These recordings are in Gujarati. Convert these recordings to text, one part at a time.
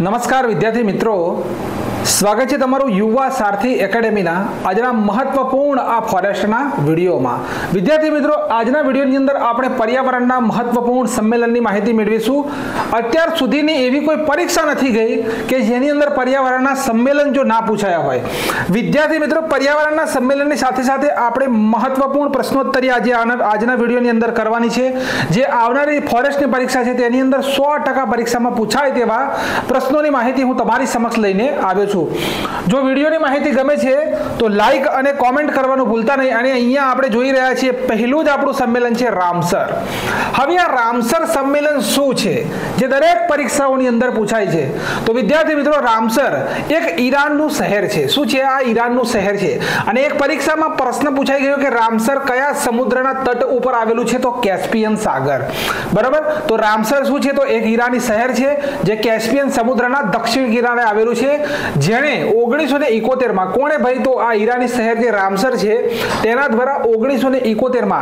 નમસ્કાર વિદ્યાર્થી મિત્રો, સ્વાગત છે તમારું યુવા સારથી એકેડેમીના આજના મહત્વપૂર્ણ આ ફોરેસ્ટના વિડીયોમાં। વિદ્યાર્થી મિત્રો, આજના વિડીયોની અંદર આપણે પર્યાવરણના મહત્વપૂર્ણ સંમેલનની માહિતી મેળવીશું। અત્યાર સુધીની એવી કોઈ પરીક્ષા નથી ગઈ કે જેની અંદર પર્યાવરણના સંમેલન જો ના પૂછાયા હોય। વિદ્યાર્થી મિત્રો, પર્યાવરણના સંમેલનની સાથે સાથે આપણે મહત્વપૂર્ણ પ્રશ્નોત્તરી આજના વિડીયોની અંદર કરવાની છે, જે આવનારી ફોરેસ્ટની પરીક્ષા છે તેની અંદર 100% પરીક્ષામાં પૂછાય તેવા પ્રશ્નોની માહિતી હું તમારી સમક્ષ લઈને આવ્યો છું। જો વિડીયોની માહિતી ગમે છે તો લાઈક અને કોમેન્ટ કરવાનું ભૂલતા નહીં। અને અહીંયા આપણે જોઈ રહ્યા છીએ પહેલું જ આપણું સંમેલન છે રામસર। હવે આ રામસર સંમેલન શું છે જે દરેક પરીક્ષાઓની અંદર પૂછાય છે? તો વિદ્યાર્થી મિત્રો, રામસર એક ઈરાનનું શહેર છે। શું છે આ? ઈરાનનું શહેર છે। અને એક પરીક્ષામાં પ્રશ્ન પૂછાઈ ગયો કે રામસર કયા સમુદ્રના તટ ઉપર આવેલું છે? તો કેસ્પિયન સાગર। બરાબર, તો રામસર શું છે? તો એક ઈરાની શહેર છે જે કેસ્પિયન સમુદ્રના દક્ષિણ કિનારે આવેલું છે, જેને 1971 કોણે ભાઈ? તો આ ઈરાની શહેર જે રામસર છે તેના દ્વારા 1971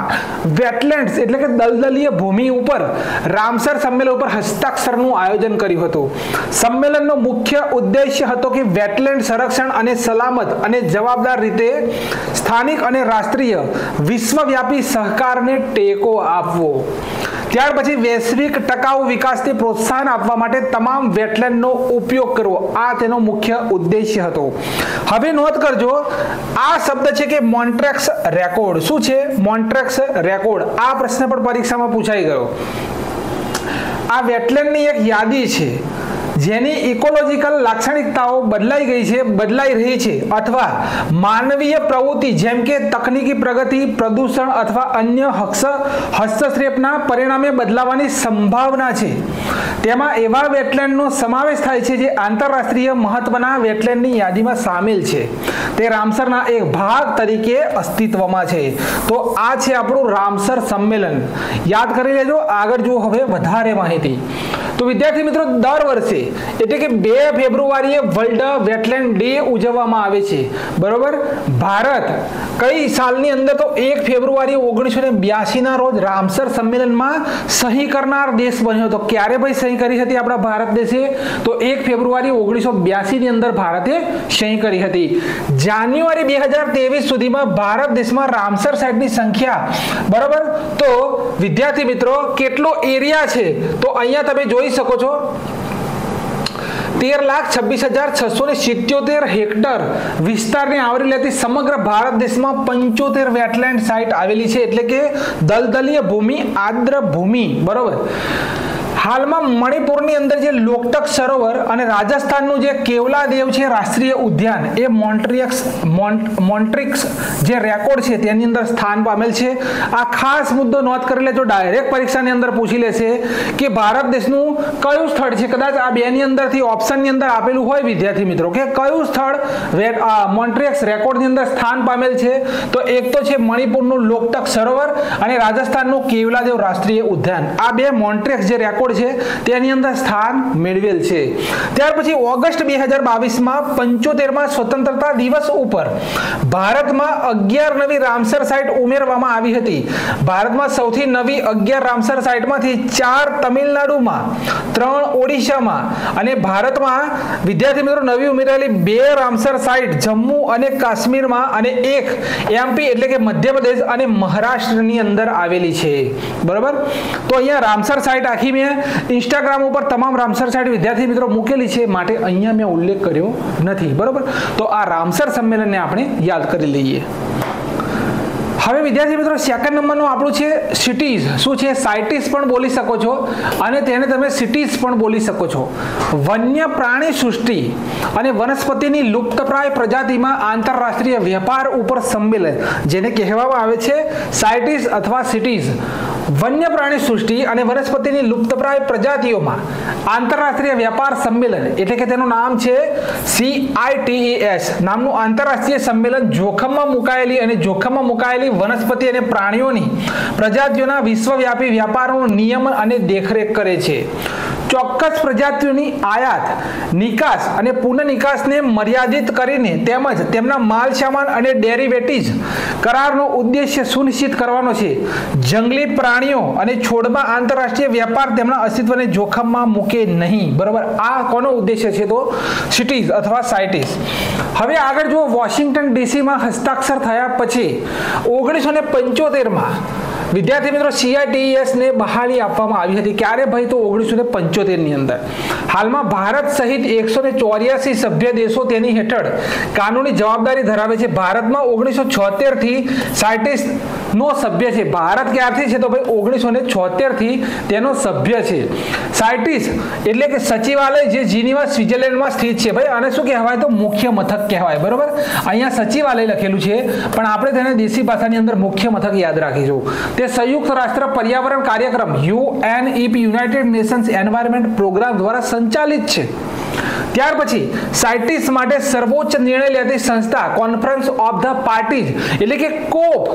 વેટલેન્ડ્સ એટલે કે દલદલીય ભૂમિ ઉપર રામસર સંમેલન ઉપર હસ્તાક્ષરનું આયોજન કર્યું હતું। સંમેલનનો મુખ્ય ઉદ્દેશ્ય હતો કે વેટલેન્ડ સંરક્ષણ અને સલામત અને જવાબદાર રીતે સ્થાનિક અને રાષ્ટ્રીય વિશ્વવ્યાપી સહકારને ટેકો આપવો। ત્યાર પછી વૈશ્વિક ટકાઉ વિકાસને પ્રોત્સાહન આપવા માટે તમામ વેટલેન્ડનો ઉપયોગ કરવો, આ તેનો મુખ્ય ઉદ્દેશ્ય હતો। હવે નોંધ કરજો, આ શબ્દ છે કે મોન્ટ્રેક્સ રેકોર્ડ। શું છે? મોન્ટ્રેક્સ રેકોર્ડ। આ પ્રશ્ન પણ પરીક્ષામાં પૂછાઈ ગયો। આ વેટલેન્ડની એક યાદી છે જેની ઇકોલોજીકલ લાક્ષણિકતાઓ બદલાઈ ગઈ છે, બદલાઈ રહી છે, અથવા માનવીય પ્રવૃત્તિ જેમ કે તકનીકી પ્રગતિ, પ્રદૂષણ અથવા અન્ય હસ્તક્ષેપના પરિણામે બદલાવાની સંભાવના છે। તેમાં એવા વેટલેન્ડનો સમાવેશ થાય છે જે આંતરરાષ્ટ્રીય મહત્વના વેટલેન્ડની યાદીમાં સામેલ છે, તે રામસરના એક ભાગ તરીકે અસ્તિત્વમાં છે। તો આ છે આપણું રામસર સંમેલન, યાદ કરી લેજો। આગળ જુઓ હવે વધારે માહિતી। તો વિદ્યાર્થી મિત્રો, દર વર્ષે એટલે કે 2 ફેબ્રુઆરીએ વર્લ્ડ વેટલેન્ડ ડે ઉજવવામાં આવે છે। બરોબર, ભારત કઈ સાલની અંદર? તો 1 ફેબ્રુઆરી 1982 ના રોજ રામસર સંમેલનમાં સહી કરનાર દેશ બન્યો હતો। ક્યારે ભાઈ સહી કરી હતી આપણા ભારત દેશે? તો 1 ફેબ્રુઆરી 1982 ની અંદર ભારતે સહી કરી હતી। જાન્યુઆરી 2023 સુધીમાં ભારત દેશમાં રામસર સાઇટની સંખ્યા, બરોબર, તો વિદ્યાર્થી મિત્રો કેટલો એરિયા છે? તો અહીંયા તમે જોઈ શકો છો 13,26,677 હેક્ટર વિસ્તારને આવરી લેતી સમગ્ર ભારત દેશમાં 75 વેટલેન્ડ સાઇટ આવેલી છે, એટલે કે દલદલીય ભૂમિ, આર્દ્ર ભૂમિ। બરોબર, હાલમાં મણિપુરની અંદર જે લોકટક સરોવર અને રાજસ્થાનનું જે કેવલાદેવ છે રાષ્ટ્રીય ઉદ્યાન, એ મોન્ટ્રિક્સ જે રેકોર્ડ છે તેની અંદર સ્થાન પામેલ છે। આ ખાસ મુદ્દો નોંધ કરી લેજો, ડાયરેક્ટ પરીક્ષાની અંદર પૂછી લેશે કે ભારત દેશનું કયું સ્થળ છે? કદાચ આ બેની અંદરથી ઓપ્શનની અંદર આપેલું હોય વિદ્યાર્થી મિત્રો કે કયું સ્થળ મોન્ટ્રિક્સ રેકોર્ડની અંદર સ્થાન પામેલ છે, તો એક તો છે મણિપુરનું લોકટક સરોવર અને રાજસ્થાનનું કેવલાદેવ રાષ્ટ્રીય ઉદ્યાન। આ બે મોન્ટ્રિક્સ જે રેકોર્ડ છે તેની અંદર સ્થાન મેળવેલ છે। ત્યાર પછી ઓગસ્ટ 2022માં 75મા સ્વતંત્રતા દિવસ ઉપર ભારતમાં 11 નવી રામસર સાઇટ ઉમેરવામાં આવી હતી। ભારતમાં સૌથી નવી 11 રામસર સાઇટમાંથી 4 તમિલનાડુમાં, 3 ઓડિશામાં અને ભારતમાં વિદ્યાર્થી મિત્રો નવી ઉમેરાયેલી 2 રામસર સાઇટ જમ્મુ અને કાશ્મીરમાં અને 1 એમપી એટલે કે મધ્યપ્રદેશ અને મહારાષ્ટ્રની અંદર આવેલી છે। બરાબર, તો અહીંયા રામસર સાઇટ આખી મેં ઇન્સ્ટાગ્રામ ઉપર તમામ રામસર સાઇટ વિદ્યાર્થી મિત્રો મૂકેલી છે, માટે અહીંયા મેં ઉલ્લેખ કર્યો નથી। બરોબર, તો આ રામસર સંમેલનને આપણે યાદ કરી લઈએ। હવે વિદ્યાર્થી મિત્રો, સેકન્ડ નંબરનું આપણું છે સિટીઝ। શું છે? સાઇટીઝ પણ બોલી શકો છો અને તેને તમે સિટીઝ પણ બોલી શકો છો। વન્ય પ્રાણી સૃષ્ટિ અને વનસ્પતિની લુપ્તપ્રાય પ્રજાતિમાં આંતરરાષ્ટ્રીય વેપાર ઉપર સંમેલન, જેને કહેવામાં આવે છે સાઇટીઝ અથવા સિટીઝ। વન્ય પ્રાણી સૃષ્ટિ અને વનસ્પતિની લુપ્તપ્રાય પ્રજાતિઓમાં આંતરરાષ્ટ્રીય વેપાર સંમેલન એટલે કે તેનું નામ છે CITES નામનું આંતરરાષ્ટ્રીય સંમેલન જોખમમાં મુકાયેલી વનસ્પતિ અને પ્રાણીઓની પ્રજાતિઓના વિશ્વવ્યાપી વ્યાપારનું નિયમન અને દેખરેખ કરે છે। ચોક્કસ પ્રજાતિઓની આયાત, નિકાસ અને પુનઃ નિકાસને મર્યાદિત કરીને તેમજ તેમના માલ સામાન અને ડેરિવેટિવ્સ કરારનો ઉદ્દેશ્ય સુનિશ્ચિત કરવાનો છે. જંગલી પ્રાણીઓ અને છોડમાં આંતરરાષ્ટ્રીય વ્યાપાર તેમના અસ્તિત્વને જોખમમાં મૂકે નહીં. બરોબર, આ કોનો ઉદ્દેશ્ય છે? તો સિટીઝ અથવા સાઇટીઝ. હવે આગળ જો વોશિંગ્ટન ડીસીમાં હસ્તાક્ષર થયા પછી 1975માં વિદ્યાર્થી મિત્રો CITES ને બહાલી આપવામાં આવી હતી. ક્યારે ભાઈ? તો 1975 ની અંદર. હાલમાં ભારત સહિત 184 સભ્ય દેશો તેની હેઠળ કાનૂની જવાબદારી ધરાવે છે. ભારતમાં 1976 થી સાઇટીસ નો સભ્ય છે. ભારત ક્યારથી છે? તો ભાઈ 1976 થી તેનો સભ્ય છે. સાઇટીસ એટલે કે સચિવાલય જે જીનીવા સ્વિટ્ઝરલેન્ડમાં સ્થિત છે. ભાઈ આને શું કહેવાય? તો મુખ્ય મથક કહેવાય. બરોબર, અહીંયા સચિવાલય લખેલું છે પણ આપણે તેને દેશી ભાષાની અંદર મુખ્ય મથક યાદ રાખીશું. તે સંયુક્ત રાષ્ટ્ર પર્યાવરણ કાર્યક્રમ UNEP united nations environment programme દ્વારા સંચાલિત છે. ત્યાર પછી સાઇટીસ માટે સર્વોચ્ચ નિર્ણય લેતી સંસ્થા કોન્ફરન્સ ઓફ ધ પાર્ટીઝ એટલે કે કોપ.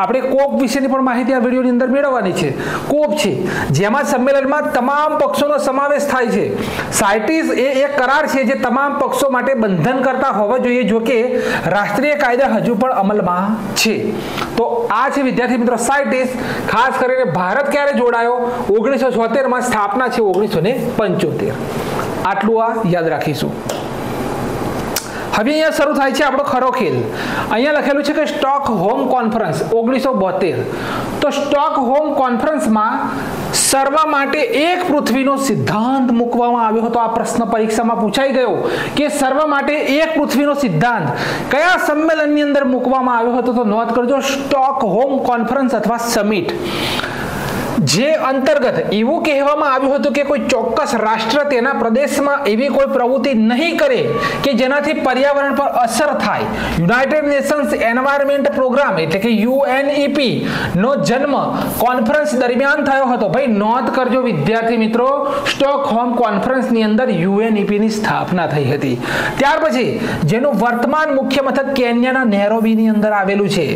આપણે કોપ વિશેની પણ માહિતી આ વિડીયોની અંદર મેળવવાની છે. કોપ છે જેમાં સંમેલનમાં તમામ પક્ષોનો સમાવેશ થાય છે. સાઇટીસ એ એક કરાર છે જે તમામ પક્ષો માટે બંધન કરતા હોવા જોઈએ, જો કે રાષ્ટ્રીય કાયદા હજુ પણ અમલમાં છે. તો આ છે વિદ્યાર્થી મિત્રો સાઇટીસ. ખાસ કરીને ભારત ક્યારે જોડાયો? 1976માં. સ્થાપના છે 1975. આટલું આ યાદ રાખીશું. હવે અહીંયા શરૂ થાય છે આપણો ખરો ખેલ. અહીંયા લખેલું છે કે સ્ટોકહોમ કોન્ફરન્સ 1972. તો સ્ટોકહોમ કોન્ફરન્સમાં સર્વ માટે એક પૃથ્વીનો સિદ્ધાંત મૂકવામાં આવ્યો હતો. આ પ્રશ્ન પરીક્ષામાં પૂછાઈ ગયો કે સર્વ માટે એક પૃથ્વીનો સિદ્ધાંત કયા સંમેલનની અંદર મૂકવામાં આવ્યો હતો? તો નોંધ કરજો, સ્ટોકહોમ કોન્ફરન્સ અથવા સમિટ. જે અંતર્ગત એવું કહેવામાં આવ્યું હતું કે કોઈ ચોક્કસ રાષ્ટ્ર તેના પ્રદેશમાં એવી કોઈ પ્રવૃત્તિ નહીં કરે કે જેનાથી પર્યાવરણ પર અસર થાય. યુનાઇટેડ નેશન્સ એન્વાયરમેન્ટ પ્રોગ્રામ એટલે કે UNEP નો જન્મ કોન્ફરન્સ દરમિયાન થયો હતો. ભાઈ નોંધ કરજો વિદ્યાર્થી મિત્રો, સ્ટોકહોમ કોન્ફરન્સની અંદર UNEP ની સ્થાપના થઈ હતી. ત્યાર પછી જેનું વર્તમાન મુખ્ય મથક કેન્યાના નેરોબીની અંદર આવેલું છે.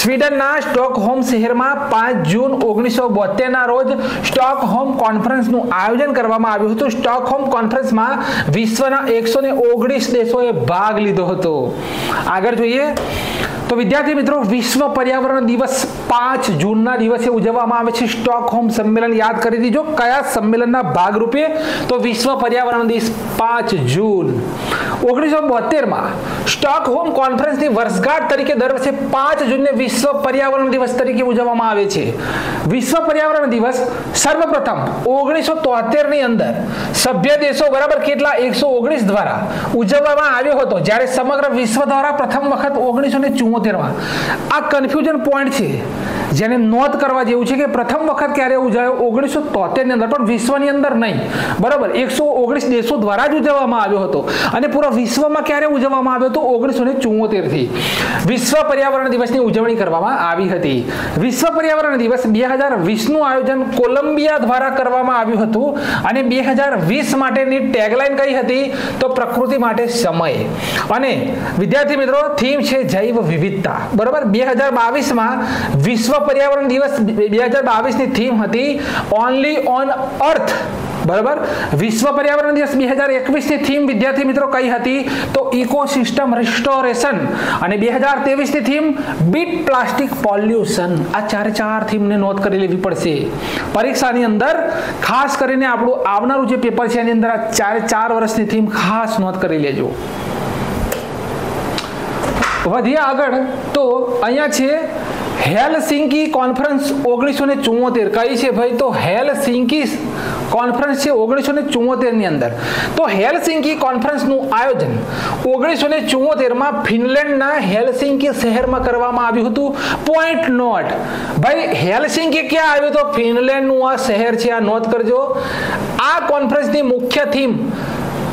સ્વીડનના સ્ટોકહોમ શહેરમાં 5 જૂન 1972 ના રોજ સ્ટોકહોમ કોન્ફરન્સનું આયોજન કરવામાં આવ્યું હતું. સ્ટોકહોમ કોન્ફરન્સમાં વિશ્વના 119 દેશોએ ભાગ લીધો હતો. આગળ જોઈએ તો વિદ્યાર્થી મિત્રો, વિશ્વ પર્યાવરણ દિવસ 5 જૂનના દિવસે ઉજવવામાં આવે છે. સ્ટોકહોમ સંમેલન યાદ કરી દીજો. કયા સંમેલનના ભાગરૂપે? તો વિશ્વ પર્યાવરણ દિવસ 5 જૂન 1972માં સ્ટોકહોમ કોન્ફરન્સની વર્ષગાંઠ તરીકે દર વર્ષે 5 જૂનને વિશ્વ પર્યાવરણ દિવસ તરીકે ઉજવવામાં આવે છે. વિશ્વ પર્યાવરણ દિવસ સર્વપ્રથમ 1973 ની અંદર સભ્ય દેશો બરાબર કેટલા 119 દ્વારા ઉજવવામાં આવ્યો હતો, જ્યારે સમગ્ર વિશ્વ દ્વારા પ્રથમ વખત 1974માં. આ કન્ફ્યુઝન પોઈન્ટ છે જેને નોંધ કરવા જેવું છે કે પ્રથમ વખત ક્યારે ઉજવાયો? 1973 ની અંદર, પણ વિશ્વની અંદર નહીં. બરાબર, 119 દેશો દ્વારા જ ઉજવવામાં આવ્યો હતો. અને પૂરા વિશ્વમાં ક્યારે ઉજવવામાં આવ્યો હતો? 1974 થી વિશ્વ પર્યાવરણ દિવસની ઉજવણી કરવામાં આવી હતી. વિશ્વ પર્યાવરણ દિવસ 2020 નું આયોજન કોલંબિયા દ્વારા કરવામાં આવ્યું હતું અને 2020 માટેની ટેગલાઇન કઈ હતી? તો પ્રકૃતિ માટે સમય. અને વિદ્યાર્થી મિત્રો થીમ છે જૈવ વિવિધતા. બરાબર, 2022માં વિશ્વ પર્યાવરણ દિવસ 2022 ની થીમ હતી ઓનલી ઓન અર્થ. બરાબર, વિશ્વ પર્યાવરણ દિવસ 2021 ની થીમ વિદ્યાર્થી મિત્રો કઈ હતી? તો ઇકોસિસ્ટમ રિસ્ટોરેશન. અને 2023 ની થીમ બીટ પ્લાસ્ટિક પોલ્યુશન. આ ચાર થીમને નોંધ કરી લેવી પડશે પરીક્ષાની અંદર. ખાસ કરીને આપણું આવનારું જે પેપર છે એની અંદર આ ચાર વર્ષની થીમ ખાસ નોંધ કરી લેજો. વધીએ આગળ તો અહીંયા છે હેલસિંકી કોન્ફરન્સ 1974. કઈ છે ભાઈ? તો હેલસિંકી કોન્ફરન્સ છે 1974 ની અંદર. તો હેલસિંકી કોન્ફરન્સનું આયોજન 1974માં ફિનલેન્ડના હેલસિંકી શહેરમાં કરવામાં આવ્યું હતું. પોઈન્ટ નોટ ભાઈ, હેલસિંકી ક્યાં આવ્યું? તો ફિનલેન્ડનું આ શહેર છે. આ નોંધ કરજો. આ કોન્ફરન્સની મુખ્ય theme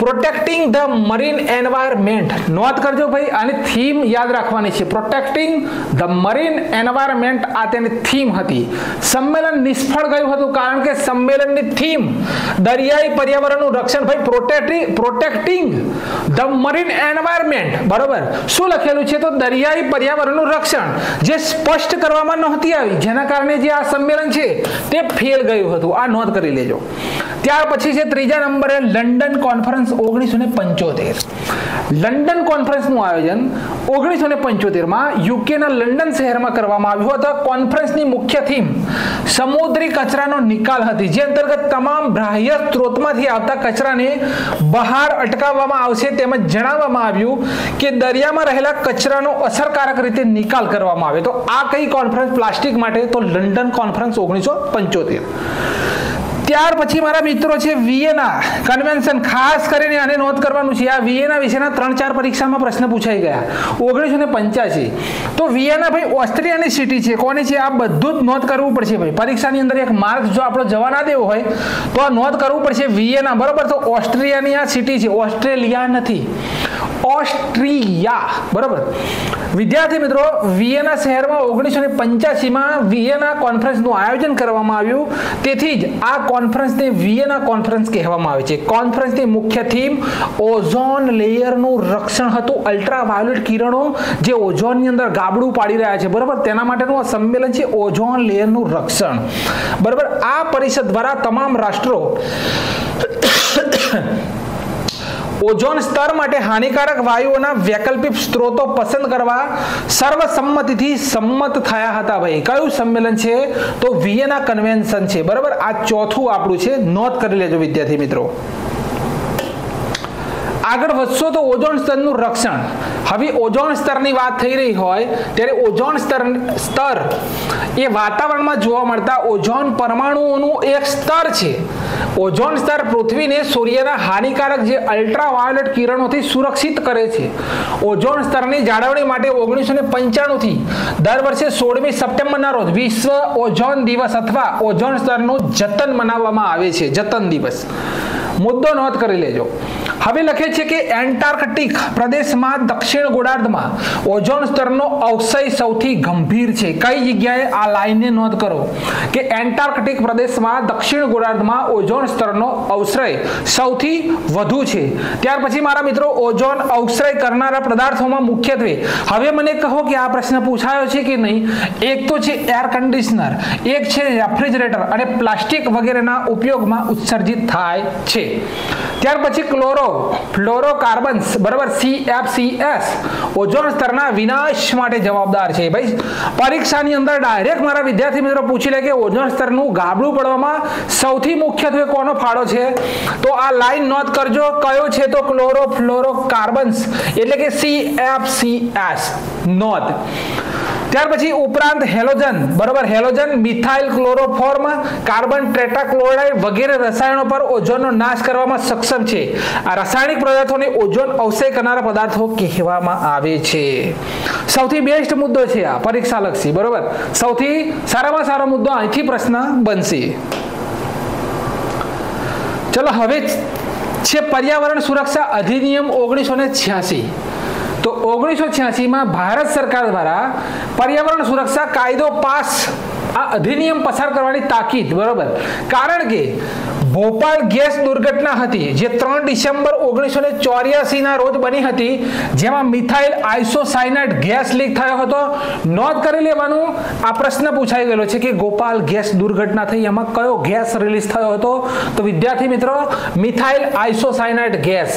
protecting the marine environment. નોંધ કરજો ભાઈ, આની થીમ યાદ રાખવાની છે. પ્રોટેક્ટિંગ ધ મરીન એન્વાયરમેન્ટ આ તેની થીમ હતી. સંમેલન નિષ્ફળ ગયું હતું કારણ કે સંમેલનની થીમ દરિયાઈ પર્યાવરણનું રક્ષણ. ભાઈ પ્રોટેક્ટિંગ ધ મરીન એન્વાયરમેન્ટ. બરોબર, શું લખેલું છે? તો દરિયાઈ પર્યાવરણનું રક્ષણ, જે સ્પષ્ટ કરવામાં નહોતી આવી, જેના કારણે જે આ સંમેલન છે તે ફેલ ગયું હતું. આ નોંધ કરી લેજો. ત્યાર પછી છે ત્રીજા નંબરે લંડન કોન્ફરન્સ 1975. લંડન કોન્ફરન્સનું આયોજન 1975માં યુકેના લંડન શહેરમાં કરવામાં આવ્યું હતું. કોન્ફરન્સની મુખ્ય થીમ સમુદ્રી કચરાનો નિકાલ હતી, જે અંતર્ગત તમામ બાહ્ય સ્ત્રોતમાંથી આવતા કચરાને બહાર અટકાવવામાં આવશે. તેમજ જણાવવામાં આવ્યું કે દરિયામાં રહેલા કચરાનો અસરકારક રીતે નિકાલ કરવામાં આવે. તો આ કઈ કોન્ફરન્સ પ્લાસ્ટિક માટે? તો લંડન કોન્ફરન્સ 1975. ત્યાર પછી મારા મિત્રો છે વિયેના કન્વેન્શન. ખાસ કરીને આને નોંધ કરવાનું છે, આ વિયેના વિશેના 3-4 પરીક્ષામાં પ્રશ્ન પૂછાઈ ગયા 1985. તો વિયેના ભાઈ ઓસ્ટ્રિયાની સિટી છે. કોની છે? આ બધું જ નોંધ કરવું પડશે ભાઈ. પરીક્ષાની અંદર એક માર્ક જો આપણો જવા ના દેવો હોય તો આ નોંધ કરવું પડશે વિયેના, બરોબર. તો ઓસ્ટ્રિયાની આ સિટી છે, ઓસ્ટ્રેલિયા નથી, ઓસ્ટ્રિયા, બરોબર. વિદ્યાર્થી મિત્રો, વિયેના શહેરમાં 1985માં વિયેના કોન્ફરન્સનું આયોજન કરવામાં આવ્યું. તેથી જ આ કોન્ફરન્સને વિયેના કોન્ફરન્સ કહેવામાં આવે છે. કોન્ફરન્સની મુખ્ય થીમ ઓઝોન લેયરનું રક્ષણ હતું. અલ્ટ્રાવાયોલેટ કિરણો જે ઓઝોનની અંદર ગાબડું પાડી રહ્યા છે, બરોબર, તેના માટેનું આ સંમેલન છે ઓઝોન લેયરનું રક્ષણ, બરોબર. આ પરિષદ દ્વારા તમામ રાષ્ટ્રો ઓઝોન સ્તર માટે હાનિકારક વાયુઓના વૈકલ્પિક સ્ત્રોતો પસંદ કરવા સર્વસંમતિથી સંમત થયા હતા. ભાઈ કયું સંમેલન છે? તો વિયેના કન્વેન્શન છે, બરાબર. આ ચોથું આપણું છે, નોંધ કરી લેજો વિદ્યાર્થી મિત્રો. આગળ વધશો તો ઓઝોન સ્તરનું રક્ષણ. હવે ઓઝોન સ્તરની વાત થઈ રહી હોય ત્યારે ઓઝોન સ્તર એ વાતાવરણમાં જોવા મળતા ઓઝોન પરમાણુઓનું એક સ્તર છે. ઓઝોન સ્તર પૃથ્વીને સૂર્યના હાનિકારક જે અલ્ટ્રાવાયોલેટ કિરણોથી સુરક્ષિત કરે છે. ઓઝોન સ્તરની જાળવણી માટે 1995 થી દર વર્ષે 16મી સપ્ટેમ્બરના રોજ વિશ્વ ઓઝોન દિવસ અથવા ઓઝોન સ્તરનું જતન મનાવવામાં આવે છે. જતન દિવસ મુદ્દો નોંધ કરી લેજો. હવે લખે છે કે એન્ટાર્કટિક પ્રદેશમાં દક્ષિણ ગોળાર્ધમાં ઓઝોન સ્તરનો અવક્ષય સૌથી ગંભીર છે. કઈ જગ્યાએ? આ લાઈનને નોંધ કરો કે એન્ટાર્કટિક પ્રદેશમાં દક્ષિણ ગોળાર્ધમાં ઓઝોન સ્તરનો અવક્ષય સૌથી વધુ છે. ત્યાર પછી મારા મિત્રો ઓઝોન અવક્ષય કરનારા પદાર્થોમાં મુખ્યત્વે, હવે મને કહો કે આ પ્રશ્ન પૂછાયો છે કે નહીં. એક તો છે એર કન્ડિશનર, એક છે રેફ્રિજરેટર અને પ્લાસ્ટિક વગેરેના ઉપયોગમાં ઉત્સર્જિત થાય છે. ત્યાર પછી ફ્લોરોકાર્બન્સ, બરાબર, CFCs ઓઝોન સ્તરના વિનાશ માટે જવાબદાર છે. ભાઈ પરીક્ષાની અંદર ડાયરેક્ટ મારા વિદ્યાર્થી મિત્રો પૂછી લે કે ઓઝોન સ્તરનું ગાબડું પડવામાં સૌથી મુખ્યત્વે કોનો ફાળો છે? તો આ લાઈન નોંધ કરજો. કયો છે? તો ફ્લોરોકાર્બન્સ એટલે કે CFCs. નોંધ. ત્યાર પછી ઉપરાંત હેલોજન, બરોબર, halogen, methyl chloroform, carbon tetrachloride વગેરે રસાયણો પર ઓઝોનનો નાશ કરવામાં સક્ષમ છે. આ રાસાયણિક પદાર્થોને ઓઝોન અવક્ષય કરનારા પદાર્થો કહેવામાં આવે છે. સૌથી બેસ્ટ મુદ્દો છે આ પરીક્ષાલક્ષી, બરોબર. સૌથી સારામાં સારો મુદ્દો અહીંથી પ્રશ્ન બનશે. ચલો હવે છે પર્યાવરણ સુરક્ષા અધિનિયમ 1986. તો 1986માં ભારત સરકાર દ્વારા પર્યાવરણ સુરક્ષા કાયદો પાસ, આ અધિનિયમ પસાર કરવાની તાકીદ, બરોબર. કારણ કે ભોપાલ ગેસ દુર્ઘટના હતી જે 3 ડિસેમ્બર 1984 ના રોજ બની હતી, જેમાં મિથાઇલ આઇસોસાયનાઇડ ગેસ લીક થયો હતો. નોંધ કરી લેવાનું, આ પ્રશ્ન પૂછાઈ ગયેલો છે કે ભોપાલ ગેસ દુર્ઘટના થઈ, એમાં કયો ગેસ રિલીઝ થયો હતો? તો વિદ્યાર્થી મિત્રો મિથાઇલ આઇસોસાયનાઇડ ગેસ.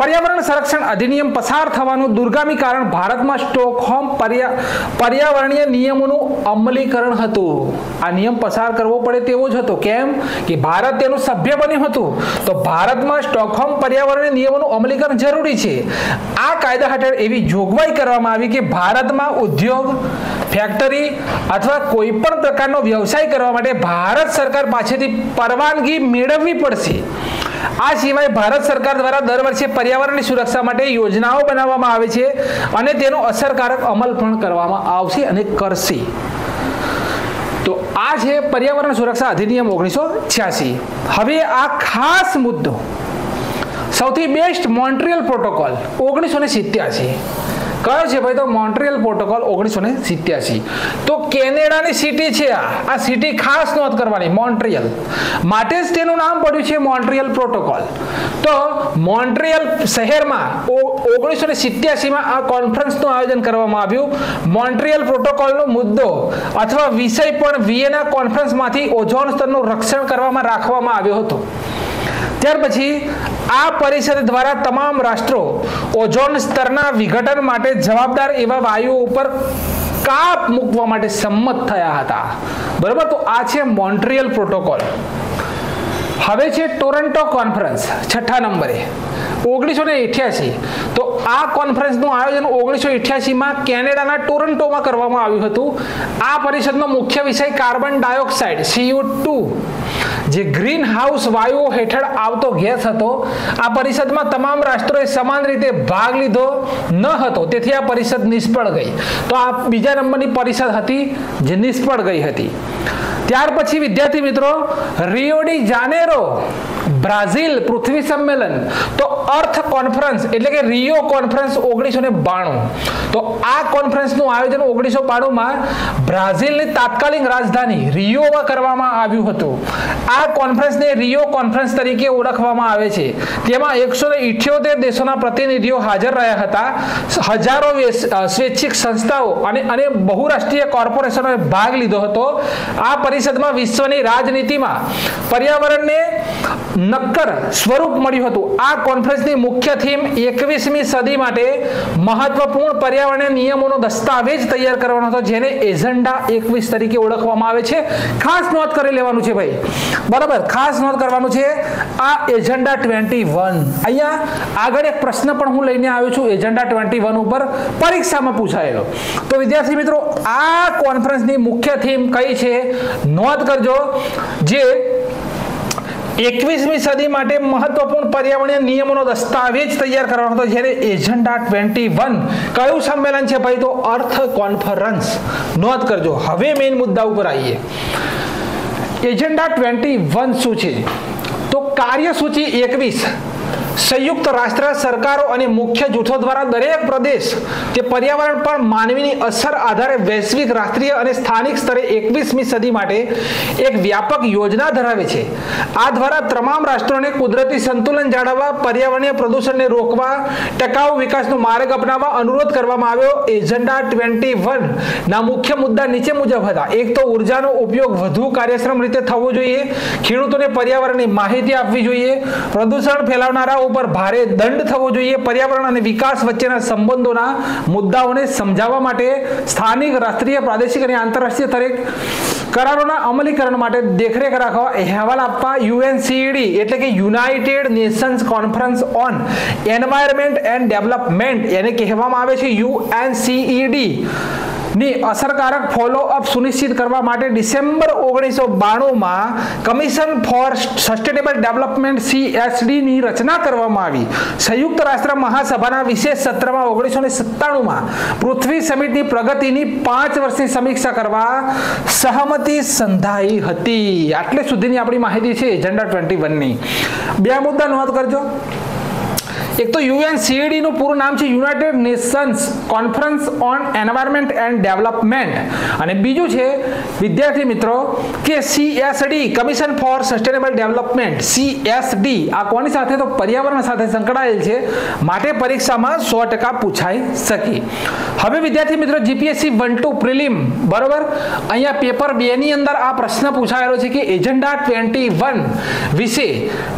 પર્યાવરણ સંરક્ષણ અધિનિયમ પસાર થવાનું દુર્ગામી કારણ ભારતમાં સ્ટોકહોમ પર્યાવરણીય નિયમોનું અમલીકરણ હતું. આ નિયમ પસાર કરવો પડે તેવો જ હતો. કેમ કે ભારત તેનું સભ્ય બન્યું હતું. તો ભારતમાં સ્ટોકહોમ પર્યાવરણીય નિયમોનું અમલીકરણ જરૂરી છે. આ કાયદા હેઠળ એવી જોગવાઈ કરવામાં આવી કે ભારતમાં ઉદ્યોગ, ફેક્ટરી અથવા કોઈ પણ પ્રકારનો વ્યવસાય કરવા માટે ભારત સરકાર પાસેથી પરવાનગી મેળવવી પડશે. આ સિવાય ભારત સરકાર દ્વારા દર વર્ષે પર્યાવરણની સુરક્ષા માટે યોજનાઓ બનાવવામાં આવે છે અને તેનો અસરકારક અમલ પણ કરવામાં આવશે અને કરશે. તો આ છે પર્યાવરણ સુરક્ષા અધિનિયમ 1986. હવે આ ખાસ મુદ્દો, સૌથી બેસ્ટ મોન્ટ્રીયલ પ્રોટોકોલ 1987. કયો છે ભાઈ? તો મોન્ટ્રીયલ પ્રોટોકોલ 1987. તો કેનેડાની સિટી છે આ સિટી ખાસ નોંધ કરવાની, મોન્ટ્રીયલ. માટે જ તેનું નામ પડ્યું છે મોન્ટ્રીયલ પ્રોટોકોલ. તો મોન્ટ્રીયલ શહેરમાં 1987માં આ કોન્ફરન્સનું આયોજન કરવામાં આવ્યું. મોન્ટ્રીયલ પ્રોટોકોલનો મુદ્દો અથવા વિષય પણ વિયેના કોન્ફરન્સમાંથી ઓઝોન સ્તરનું રક્ષણ કરવામાં રાખવામાં આવ્યો હતો. ત્યાર પછી આ પરિષદ દ્વારા તમામ રાષ્ટ્રો ઓઝોન સ્તરના વિઘટન માટે જવાબદાર એવા વાયુઓ ઉપર કાપ મૂકવા માટે સંમત થયા હતા. બરાબર, તો આ છે મોન્ટ્રીયલ પ્રોટોકોલ. હવે છે ટોરન્ટો કોન્ફરન્સ 6 નંબરે 1988. તો આ કોન્ફરન્સનું આયોજન 1988માં કેનેડાના ટોરન્ટોમાં કરવામાં આવ્યું હતું. આ પરિષદનો મુખ્ય વિષય કાર્બન ડાયોક્સાઇડ CO2 જે ગ્રીન હાઉસ વાયુઓ હેઠળ આવતો ગેસ હતો. આ પરિષદમાં તમામ રાષ્ટ્રોએ સમાન રીતે ભાગ લીધો ન હતો, તેથી આ પરિષદ નિષ્ફળ ગઈ. તો આ બીજા નંબરની પરિષદ હતી જે નિષ્ફળ ગઈ હતી. ત્યાર પછી વિદ્યાર્થી મિત્રો રિયો ડી જાનેરો બ્રાઝિલ પૃથ્વી સંમેલન, તો અર્થ કોન્ફરન્સ એટલે કે રિયો કોન્ફરન્સ 1992. તો આ કોન્ફરન્સનું આયોજન 1992માં બ્રાઝિલની તાત્કાલિક રાજધાની રિયોમાં કરવામાં આવ્યું હતું. આ કોન્ફરન્સને રિયો કોન્ફરન્સ તરીકે ઓળખવામાં આવે છે. તેમાં 178 દેશોના પ્રતિનિધિઓ હાજર રહ્યા હતા. હજારો સ્વૈચ્છિક સંસ્થાઓ અને બહુરાષ્ટ્રીય કોર્પોરેશનોએ ભાગ લીધો હતો. આ પરિષદમાં વિશ્વની રાજનીતિમાં પર્યાવરણને નક્કર સ્વરૂપ મળ્યું હતું. આ કોન્ફરન્સની મુખ્ય થીમ 21મી સદી માટે મહત્વપૂર્ણ પર્યાવરણીય નિયમોનો દસ્તાવેજ તૈયાર કરવાનો હતો, જેને એજન્ડા 21 તરીકે ઓળખવામાં આવે છે. ખાસ નોંધ કરી લેવાનું છે ભાઈ, બરાબર, ખાસ નોંધ કરવાનું છે આ એજન્ડા 21. અહીંયા આગળ એક પ્રશ્ન પણ હું લઈને આવ્યો છું એજન્ડા 21 ઉપર, પરીક્ષામાં પૂછાયેલો. તો વિદ્યાર્થી મિત્રો આ કોન્ફરન્સની મુખ્ય થીમ કઈ છે નોંધ કરજો. જે 21મી સદી માટે મહત્વપૂર્ણ પર્યાવરણીય નિયમોનો દસ્તાવેજ તૈયાર કરવાનો હતો, જ્યારે એજન્ડા 21 કયું સંમેલન છે ભાઈ? તો અર્થ કોન્ફરન્સ. નોંધ કરજો. હવે મેઇન મુદ્દા ઉપર આવીએ. એજન્ડા 21 શું છે? તો કાર્યસૂચિ 21 સંયુક્ત રાષ્ટ્ર સરકારો અને મુખ્ય જૂથો દ્વારા દરેક પ્રદેશ તે પર્યાવરણ પર માનવીની અસર આધારે વૈશ્વિક, રાષ્ટ્રીય અને સ્થાનિક સ્તરે 21મી સદી માટે એક વ્યાપક યોજના ધરાવે છે. આ દ્વારા તમામ રાષ્ટ્રોને કુદરતી સંતુલન જાળવવા, પર્યાવરણીય પ્રદૂષણને રોકવા, ટકાઉ વિકાસનો માર્ગ અપનાવવા અનુરોધ કરવામાં આવ્યો. એજન્ડા 21 ના મુખ્ય મુદ્દા નીચે મુજબ હતા. એક તો ઉર્જાનો ઉપયોગ વધુ કાર્યક્ષમ રીતે થવો જોઈએ, ખેડૂતોને પર્યાવરણની માહિતી આપવી જોઈએ, પ્રદૂષણ ફેલાવનારા ઉપર ભારે દંડ થવો જોઈએ, પર્યાવરણ અને વિકાસ વચ્ચેના સંબંધોના મુદ્દાઓને સમજાવવા માટે સ્થાનિક, રાષ્ટ્રીય, પ્રાદેશિક અને આંતરરાષ્ટ્રીય સ્તરે કરારોના અમલીકરણ માટે દેખરેખ રાખવા અહેવાલ આપવા. UNCED એટલે કે United Nations conference on Environment and development એને કહેવામાં આવે છે UNCED ની અસરકારક ફોલોઅપ સુનિશ્ચિત કરવા માટે ડિસેમ્બર 1992માં commission for sustainable development CSD ની રચના કરવામાં આવી. સંયુક્ત રાષ્ટ્ર મહાસભાના વિશેષ સત્રમાં 1997માં પૃથ્વી સમિટની પ્રગતિની 5 વર્ષની સમીક્ષા કરવા સહમતિ સંધાઈ હતી. આટલે સુધીની આપણી માહિતી છે એજન્ડા 21ની. બે મુદ્દા નોંધ કરજો. એક તો UNCED નું પૂરું નામ છે United Nations conference on Environment and development, અને બીજું છે વિદ્યાર્થી મિત્રો કે CSD commission for sustainable development. CSD આ કોની સાથે? તો પર્યાવરણ સાથે સંકળાયેલ છે, માટે પરીક્ષામાં 100% પૂછાઈ શકે. હવે વિદ્યાર્થી મિત્રો GPSC 1-2 પ્રિલિમ, બરોબર, અહીંયા પેપર 2 ની અંદર આ પ્રશ્ન પૂછાયેલો છે કે એજન્ડા 21 વિશે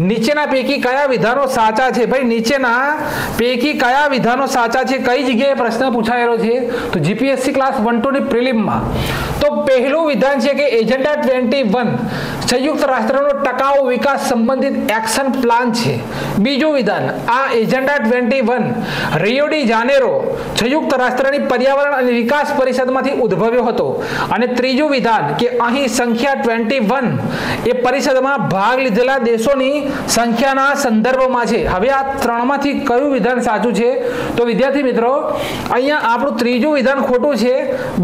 નીચેના પૈકી કયા વિધાનો સાચા છે? ભાઈ નીચેના પૈકી કયા વિધાનો સાચા છે? કઈ જગ્યાએ પ્રશ્ન પૂછાયેલો છે? તો GPSC ક્લાસ 1-2 ની પ્રિલિમમાં. તો પહેલું વિધાન છે કે એજન્ડા 21 સંયુક્ત રાષ્ટ્રનો ટકાઉ વિકાસ સંબંધિત એક્શન પ્લાન છે. બીજું વિધાન, આ એજન્ડા 21 રિયો ડી જાનેરો સંયુક્ત રાષ્ટ્રની પર્યાવરણ અને વિકાસ પરિષદમાંથી ઉદ્ભવ્યો હતો. અને ત્રીજું વિધાન કે અહીં સંખ્યા 21 એ પરિષદમાં ભાગ લીધેલા દેશોની સંખ્યાના સંદર્ભમાં છે. હવે આ ત્રણમાંથી કયું વિધાન સાચું છે? તો વિદ્યાર્થી મિત્રો અહીંયા આપણું ત્રીજું વિધાન ખોટું છે,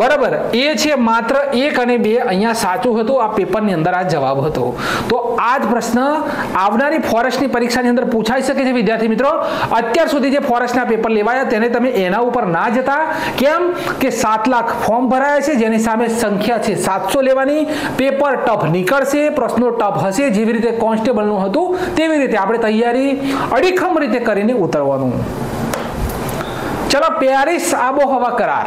બરાબર. એ છે માત્ર 1 અને 2 અહીંયા સાચું હતું. આ પેપરની અંદર આ જવાબ હતો. તો આ જ પ્રશ્ન આવનારી ફોરેસ્ટની પરીક્ષાની અંદર પૂછાઈ શકે છે વિદ્યાર્થી મિત્રો. અત્યાર સુધી જે ફોરેસ્ટના પેપર લેવાયા તેને તમે એના ઉપર ના જતા. કેમ કે 7 લાખ ફોર્મ ભરાયા છે, જેની સામે સંખ્યા છે 700 લેવાની. પેપર ટફ નીકળશે, પ્રશ્નો ટફ હશે. જેવી રીતે કોન્સ્ટેબલનું હતું તેવી રીતે આપણે તૈયારી અડીખમ રીતે કરીને ઉતરવાનું. ચલો, પેરિસ આબોહવા કરાર.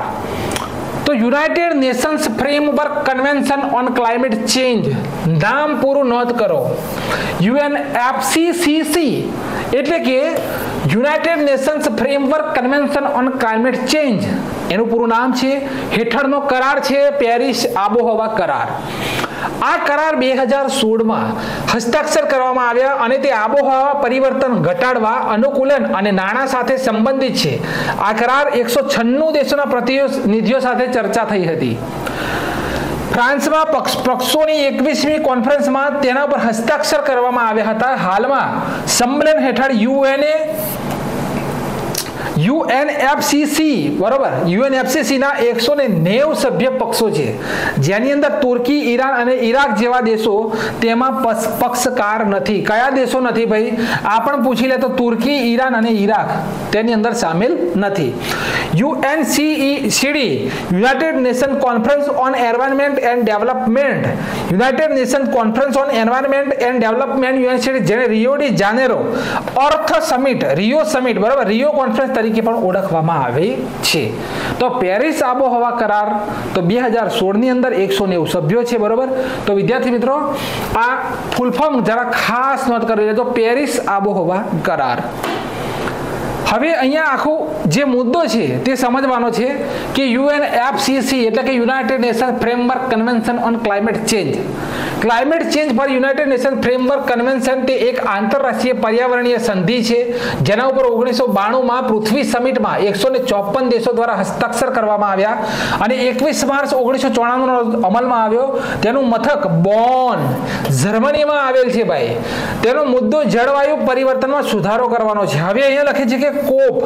તો United Nations framework convention on climate change, નામ પૂરું નોંધ કરો. UNFCCC એટલે કે United Nations framework convention on climate change એનું પૂરું નામ છે. હેઠળનો કરાર છે પેરિસ આબોહવા કરાર. આ કરાર 2016માં હસ્તાક્ષર કરવામાં આવ્યા અને તે આબોહવા પરિવર્તન ઘટાડવા, અનુકૂલન અને નાણાં સાથે સંબંધિત છે. આ કરાર 196 દેશોના પ્રતિનિધિઓ સાથે ચર્ચા થઈ હતી. ફ્રાન્સમાં પક્ષોની 21મી કોન્ફરન્સમાં તેના પર હસ્તાક્ષર કરવામાં આવ્યા હતા. હાલમાં સંમેલન હેઠળ UNFCCC બરોબર, UNFCCC ના 190 સભ્ય પક્ષો છે, જેની અંદર તુર્કી, ઈરાન અને ઈરાક જેવા દેશો તેમાં પક્ષકાર નથી. કયા દેશો નથી ભાઈ? આ પણ પૂછી લે તો તુર્કી, ઈરાન અને ઈરાક તેની અંદર સામેલ નથી. UNCECD United Nation Conference on Environment and Development, United Nation Conference on Environment and Development UNCD, જેને Rio de Janeiro Earth Summit, Rio Summit બરાબર, રિયો કોન્ફરન્સ તરીકે પણ ઓળખવામાં આવે છે. તો પેરિસ આબોહવા કરાર તો 2016 ની અંદર 190 સભ્યો છે બરોબર. તો વિદ્યાર્થી મિત્રો આ ફૂલ ફોર્મ જરા ખાસ નોંધ કરી લેજો, પેરિસ આબોહવા કરાર. હવે અહીંયા આખો જે મુદ્દો છે તે સમજવાનો છે કે UNFCCC એટલે કે United nation framework convention on climate change, climate change પર યુનાઇટેડ નેશન ફ્રેમવર્ક કન્વેન્શન તે એક આંતરરાષ્ટ્રીય પર્યાવરણીય સંધિ છે, જેના ઉપર 1992માં પૃથ્વી સમિટમાં 154 દેશો દ્વારા હસ્તાક્ષર કરવામાં આવ્યા અને 21 માર્ચ 1994 અમલમાં આવ્યો. તેનું મથક બોન, જર્મનીમાં આવેલ છે ભાઈ. તેનો મુદ્દો જળવાયુ પરિવર્તનમાં સુધારો કરવાનો છે. હવે અહીંયા લખે છે કે કોપ,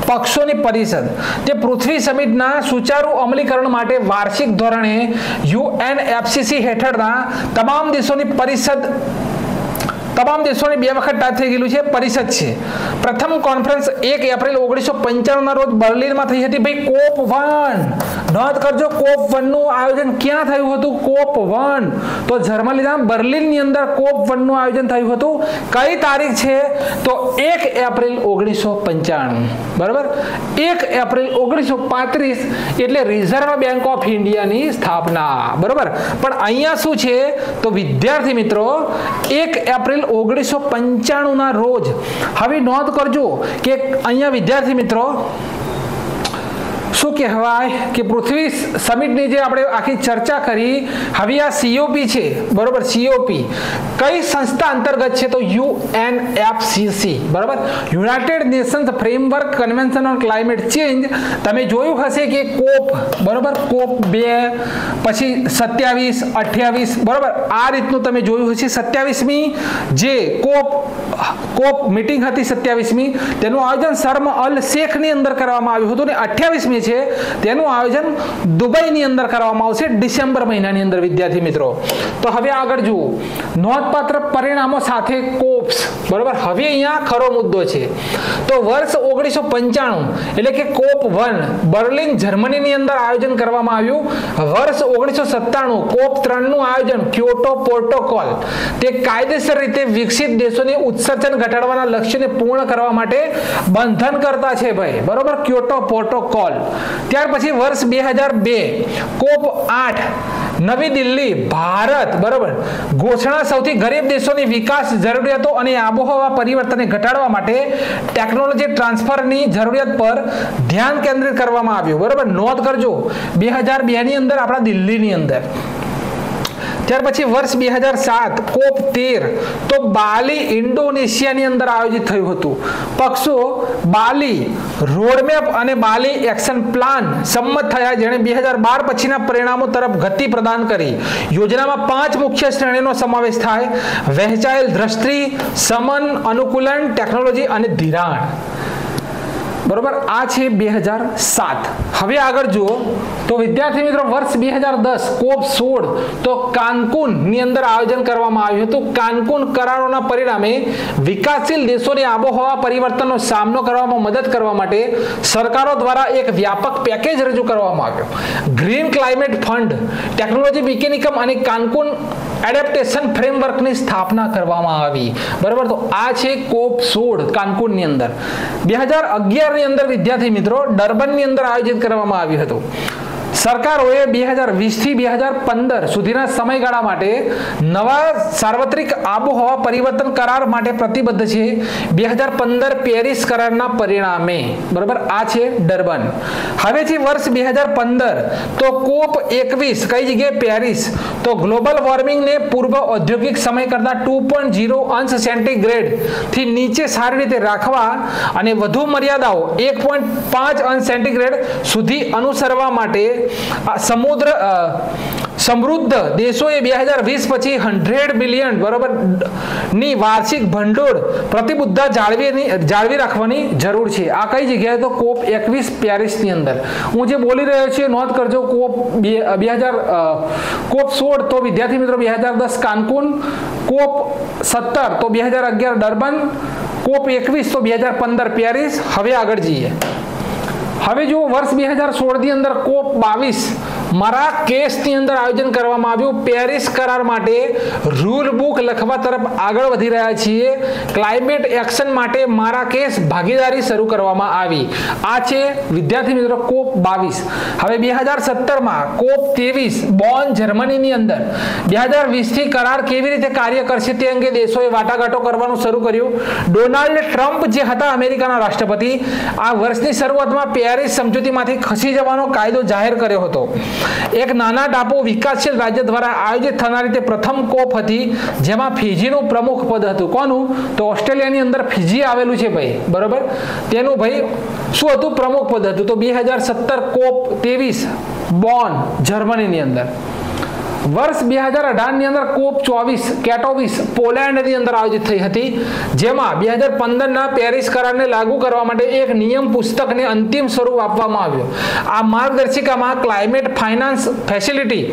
પક્ષોની પરિષદ, તે પૃથ્વી સમિટના સુચારુ અમલીકરણ માટે વાર્ષિક ધોરણે UNFCCC હેઠળના તમામ દેશોની પરિષદ, તમામ દેશોની 2 વખત ટાઈપ થઈ ગયેલું છે, પરિષદ છે. પ્રથમ કોન્ફરન્સ 1 એપ્રિલ 1995 ના રોજ બર્લિનમાં થઈ હતી ભાઈ. કોપ 1 નોંધ કરજો, કોપ 1 નું આયોજન ક્યાં થયું હતું? કોપ 1 તો જર્મનીના બર્લિનની અંદર કોપ 1 નું આયોજન થયું હતું. કઈ તારીખ છે? તો 1 એપ્રિલ 1995 બરાબર. 1 એપ્રિલ 1935 એટલે રિઝર્વ બેંક ઓફ ઇન્ડિયાની સ્થાપના બરાબર. પણ અહીંયા શું છે તો વિદ્યાર્થી મિત્રો 1 એપ્રિલ 1995 ના રોજ, હવે નોંધ કરજો કે અહીંયા વિદ્યાર્થી મિત્રો શું કહેવાય કે પૃથ્વી સમિટની જે આપણે આખી ચર્ચા કરી, હવે આ COP છે બરોબર. COP કઈ સંસ્થા અંતર્ગત છે? તો UNFCCC બરાબર, United Nations framework convention on climate change. તમે જોયું હશે કે કોપ બરાબર, કોપ 2 પછી 27, 28 બરાબર, આ રીતનું તમે જોયું હશે. 27મી જે કોપ મીટિંગ હતી 27મી, તેનું આયોજન શર્મ અલ શેખની અંદર કરવામાં આવ્યું હતું ને 28મી છે તેનું આયોજન દુબઈની અંદર કરવામાં આવશે ડિસેમ્બર મહિનાની અંદર વિદ્યાર્થી મિત્રો. તો હવે આગળ જુઓ, નોંધપાત્ર પરિણામો સાથે કોપ્સ બરાબર. હવે અહીંયા ખરો મુદ્દો છે. તો વર્ષ 1995 એટલે કે કોપ 1 બર્લિન જર્મનીની અંદર આયોજન કરવામાં આવ્યું. વર્ષ 1997 કોપ 3 નું આયોજન ક્યોટો પ્રોટોકોલ, તે કાયદેસર રીતે વિકસિત દેશોની ઉત્સર્જન ઘટાડવાના લક્ષ્યને પૂર્ણ કરવા માટે બંધન કરતા છે ભાઈ બરાબર, ક્યોટો પ્રોટોકોલ. ત્યાર પછી વર્ષ 2002 કોપ 8 નવી દિલ્હી ભારત બરાબર. ઘોષણા સૌથી ગરીબ દેશોની વિકાસ જરૂરિયાતો અને આબોહવા પરિવર્તનને ઘટાડવા માટે ટેકનોલોજી ટ્રાન્સફરની જરૂરિયાત પર ધ્યાન કેન્દ્રિત કરવામાં આવ્યું બરાબર. નોંધ કરજો 2002 ની અંદર આપણા દિલ્હીની અંદર. ત્યાર પછી વર્ષ 2007 કોપ 13 તો બાલી ઇન્ડોનેશિયાની અંદર આયોજિત થયું હતું. પક્ષો બાલી રોડમેપ અને બાલી એક્શન પ્લાન સંમત થયા, જેણે 2012 પછીના પરિણામો તરફ ગતિ પ્રદાન કરી. યોજનામાં 5 મુખ્ય શ્રેણીનો સમાવેશ થાય: વહેંચાયેલ દ્રષ્ટિ, સમન, અનુકૂલન, ટેકનોલોજી અને ધિરાણ બરોબર. આ છે 2007. હવે આગળ જુઓ તો વિદ્યાર્થી મિત્રો વર્ષ 2010 કોપ 16 તો કાન્કુન ની અંદર આયોજન કરવામાં આવ્યું હતું. કાન્કુન કરારોના પરિણામે વિકાસશીલ દેશોની આબોહવા પરિવર્તનનો સામનો કરવામાં મદદ કરવા માટે સરકારો દ્વારા એક વ્યાપક પેકેજ રજૂ કરવામાં આવ્યો. ગ્રીન ક્લાઇમેટ ફંડ, ટેકનોલોજી મિકેનિકમ અને કાન્કુન એડેપ્ટેશન ફ્રેમવર્કની સ્થાપના કરવામાં આવી બરાબર. તો આ છે કોપ 16 કાન્કુનની અંદર. 2011 ની અંદર વિદ્યાર્થી મિત્રો ડર્બનની અંદર આયોજિત કરવામાં આવ્યું હતું. સરકારોએ 2020 થી 2015 સુધીના સમયગાળા માટે નવા સાર્વત્રિક આબોહવા પરિવર્તન કરાર માટે પ્રતિબદ્ધ છે 2015 પેરિસ કરારના પરિણામે, બરાબર. આ છે ડર્બન. હવે છે વર્ષ 2015 તો કોપ 21 કઈ જગ્યાએ? પેરિસ. તો ગ્લોબલ વોર્મિંગને પૂર્વ ઔદ્યોગિક સમય કરતા 2.0 અંશ સેન્ટીગ્રેડ થી નીચે સારી રીતે રાખવા અને વધુ મર્યાદાઓ 1.5 અંશ સેન્ટીગ્રેડ સુધી અનુસરવા માટે સમૃદ્ધ દેશોએ 2020 પછી 100 બિલિયન, બરાબર, ની વાર્ષિક ભંડોળ પ્રતિબદ્ધતા જાળવી રાખવાની જરૂર છે. આ કઈ જગ્યાએ? તો કોપ 21 પેરિસની અંદર. હું જે બોલી રહ્યો છું નોંધ કરજો. કોપ 16 તો વિદ્યાર્થી મિત્રો 2010 કાનકુન, કોપ 17 તો 2011 ડર્બન, કોપ 21 તો 2015 પેરિસ. હવે આગળ જઈએ. હવે જો વર્ષ 2016 ની અંદર કોપ 22 મરાકેશની અંદર આયોજન કરવામાં આવ્યું. પેરિસ કરાર માટે રૂલ બુક લખવા તરફ આગળ વધી રહ્યા છીએ. ક્લાઇમેટ એક્શન માટે મરાકેશ ભાગીદારી શરૂ કરવામાં આવી. આ છે વિદ્યાર્થી મિત્રો કોપ 22. હવે 2017માં કોપ 23 બોન જર્મનીની અંદર 2020 થી કરાર કેવી રીતે કાર્ય કરશે તે અંગે દેશોએ વાટાઘાટો કરવાનું શરૂ કર્યું. ડોનાલ્ડ ટ્રમ્પ જે હતા અમેરિકાના રાષ્ટ્રપતિ, આ વર્ષની શરૂઆતમાં પેરિસ સમજૂતીમાંથી ખસી જવાનો કાયદો જાહેર કર્યો હતો. એક નાના ટાપુ વિકાસશીલ રાજ્ય દ્વારા આયોજિત થનારી તે પ્રથમ કોપ હતી જેમાં ફિજીનું પ્રમુખ પદ હતું. કોનું? તો ઓસ્ટ્રેલિયાની અંદર ફિજી આવેલું છે ભાઈ, બરોબર. તેનું ભાઈ શું હતું? પ્રમુખ પદ હતું. તો 2017 કોપ 23 બોન જર્મનીની અંદર. વર્ષ 2018 ની અંદર કોપ 24 કેટોવિસ પોલેન્ડની અંદર આયોજિત થઈ હતી, જેમાં 2015ના પેરિસ કરારને લાગુ કરવા માટે એક નિયમ પુસ્તકને અંતિમ સ્વરૂપ આપવામાં આવ્યું. આ માર્ગદર્શિકામાં climate finance facility,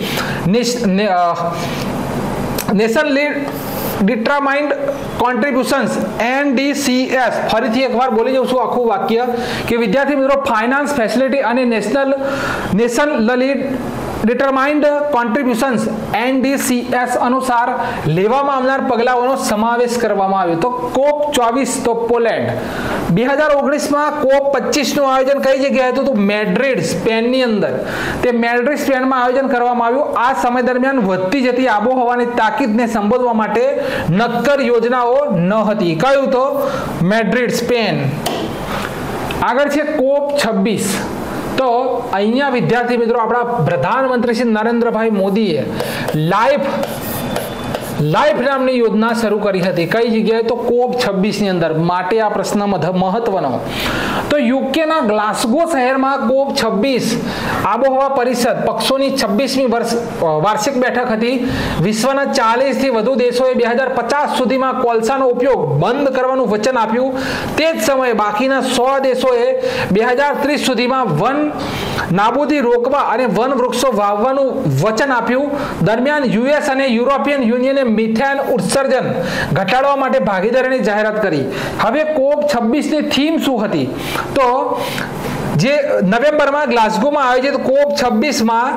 nationally determined contributions NDCS, ફરીથી એકવાર બોલી જાઉં છું આખું વાક્ય કે વિદ્યાર્થી મિત્રો ફાઇનાન્સ ફેસિલિટી અને નેશનલી ડિટરમાઇન્ડ કોન્ટ્રીબ્યુશન્સ NDCS અનુસાર લેવામાં આવનાર પગલાઓનો સમાવેશ કરવામાં આવ્યો. તો કોપ 24 તો પોલેન્ડ. 2019માં કોપ 25નું આયોજન કઈ જગ્યાએ હતું? તો મેડ્રિડ સ્પેનની અંદર. તે મેડ્રિડ સ્પેનમાં આયોજન કરવામાં આવ્યું. આ સમય દરમિયાન વધતી જતી આબોહવાની તાકીદને સંબોધવા માટે નક્કર યોજનાઓ ન હતી. કયું? તો મેડ્રિડ સ્પેન. આગળ છે કોપ 26. તો અહીંયા વિદ્યાર્થી મિત્રો આપણા પ્રધાનમંત્રી શ્રી નરેન્દ્રભાઈ મોદીએ લાઈફ નામની યોજના શરૂ કરી હતી. કઈ જગ્યાએ? તો કોપ 26 ની અંદર. માટે આ પ્રશ્ન મહત્વનો. તો યુકેના ગ્લાસગો શહેરમાં કોપ 26 આબોહવા પરિષદ પક્ષોની 26મી વાર્ષિક બેઠક હતી. વિશ્વના 40 થી વધુ દેશોએ 2050 સુધીમાં કોલસાનો ઉપયોગ બંધ કરવાનું વચન આપ્યું. તે જ સમયે બાકીના 100 દેશોએ 2030 સુધીમાં વન નાબૂદી રોકવા અને વન વૃક્ષો વાવવાનું વચન આપ્યું. દરમિયાન યુએસ અને યુરોપિયન યુનિયને મિથેન ઉત્સર્જન ઘટાડવા માટે ભાગીદારીની જાહેરાત કરી. હવે કોપ 26 ની થીમ શું હતી? તો જે નવેમ્બરમાં ગ્લાસગોમાં આયોજિત કોપ 26માં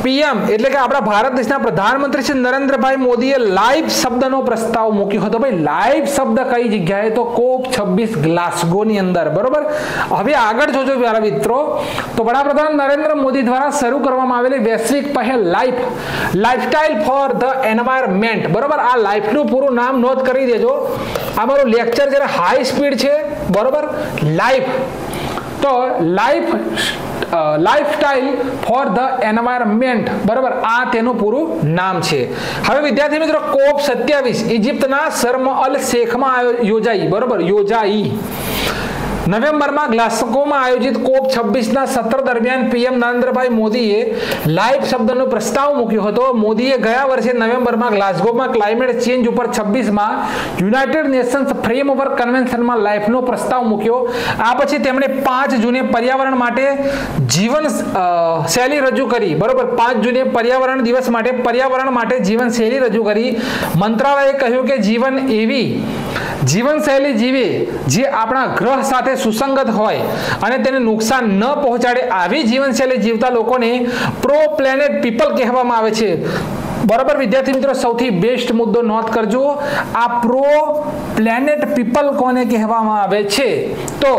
પીએમ એટલે કે આપણા ભારત દેશના પ્રધાનમંત્રી શ્રી નરેન્દ્રભાઈ મોદીએ લાઈવ શબ્દનો પ્રસ્તાવ મૂક્યો હતો. ભાઈ લાઈવ શબ્દ કઈ જગ્યાએ? તો કોપ 26 ગ્લાસગોની અંદર, બરોબર. હવે આગળ જોજો મારા મિત્રો. તો વડાપ્રધાન નરેન્દ્ર મોદી દ્વારા શરૂ કરવામાં આવેલી વૈશ્વિક પહેલ લાઈફસ્ટાઈલ ફોર ધ એન્વાયરમેન્ટ, બરોબર. આ લાઈફનું પૂરું નામ નોંધ કરી દેજો. આ મારું લેક્ચર જરા હાઈ સ્પીડ છે, બરોબર. લાઈફ તો લાઈફસ્ટાઈલ ફોર ધ એન્વાયરમેન્ટ, બરાબર. આ તેનું પૂરું નામ છે. હવે વિદ્યાર્થી મિત્રો કોપ 27 ઇજિપ્તના શર્મ અલ શેખમાં યોજાઈ, બરોબર. નવેમ્બરમાં ગ્લાસગોમાં આયોજિત કોપ 26ના સત્ર દરમિયાન પીએમ નરેન્દ્રભાઈ મોદીએ લાઈફ શબ્દનો પ્રસ્તાવ મૂક્યો હતો. મોદીએ ગયા વર્ષે નવેમ્બરમાં ગ્લાસગોમાં ક્લાઇમેટ ચેન્જ ઉપર 26માં યુનાઇટેડ નેશન્સ ફ્રેમવર્ક કન્વેન્શનમાં લાઈફનો પ્રસ્તાવ મૂક્યો. આ પછી તેમણે 5 જૂને પર્યાવરણ માટે જીવન શૈલી રજૂ કરી, બરોબર. 5 જૂને પર્યાવરણ દિવસ માટે પર્યાવરણ માટે જીવન શૈલી રજૂ કરી. મંત્રાલયે કહ્યું કે જીવનશૈલી જીવે જે આપણા ગ્રહ સાથે સુસંગત હોય અને તેને નુકસાન ન પહોંચાડે, આવી જીવનશૈલી જીવતા લોકોને પ્રો પ્લેનેટ પીપલ કહેવામાં આવે છે, બરાબર. વિદ્યાર્થી મિત્રો સૌથી બેસ્ટ મુદ્દો નોંધ કરજો. આ પ્રો પ્લેનેટ પીપલ કોને કહેવામાં આવે છે? તો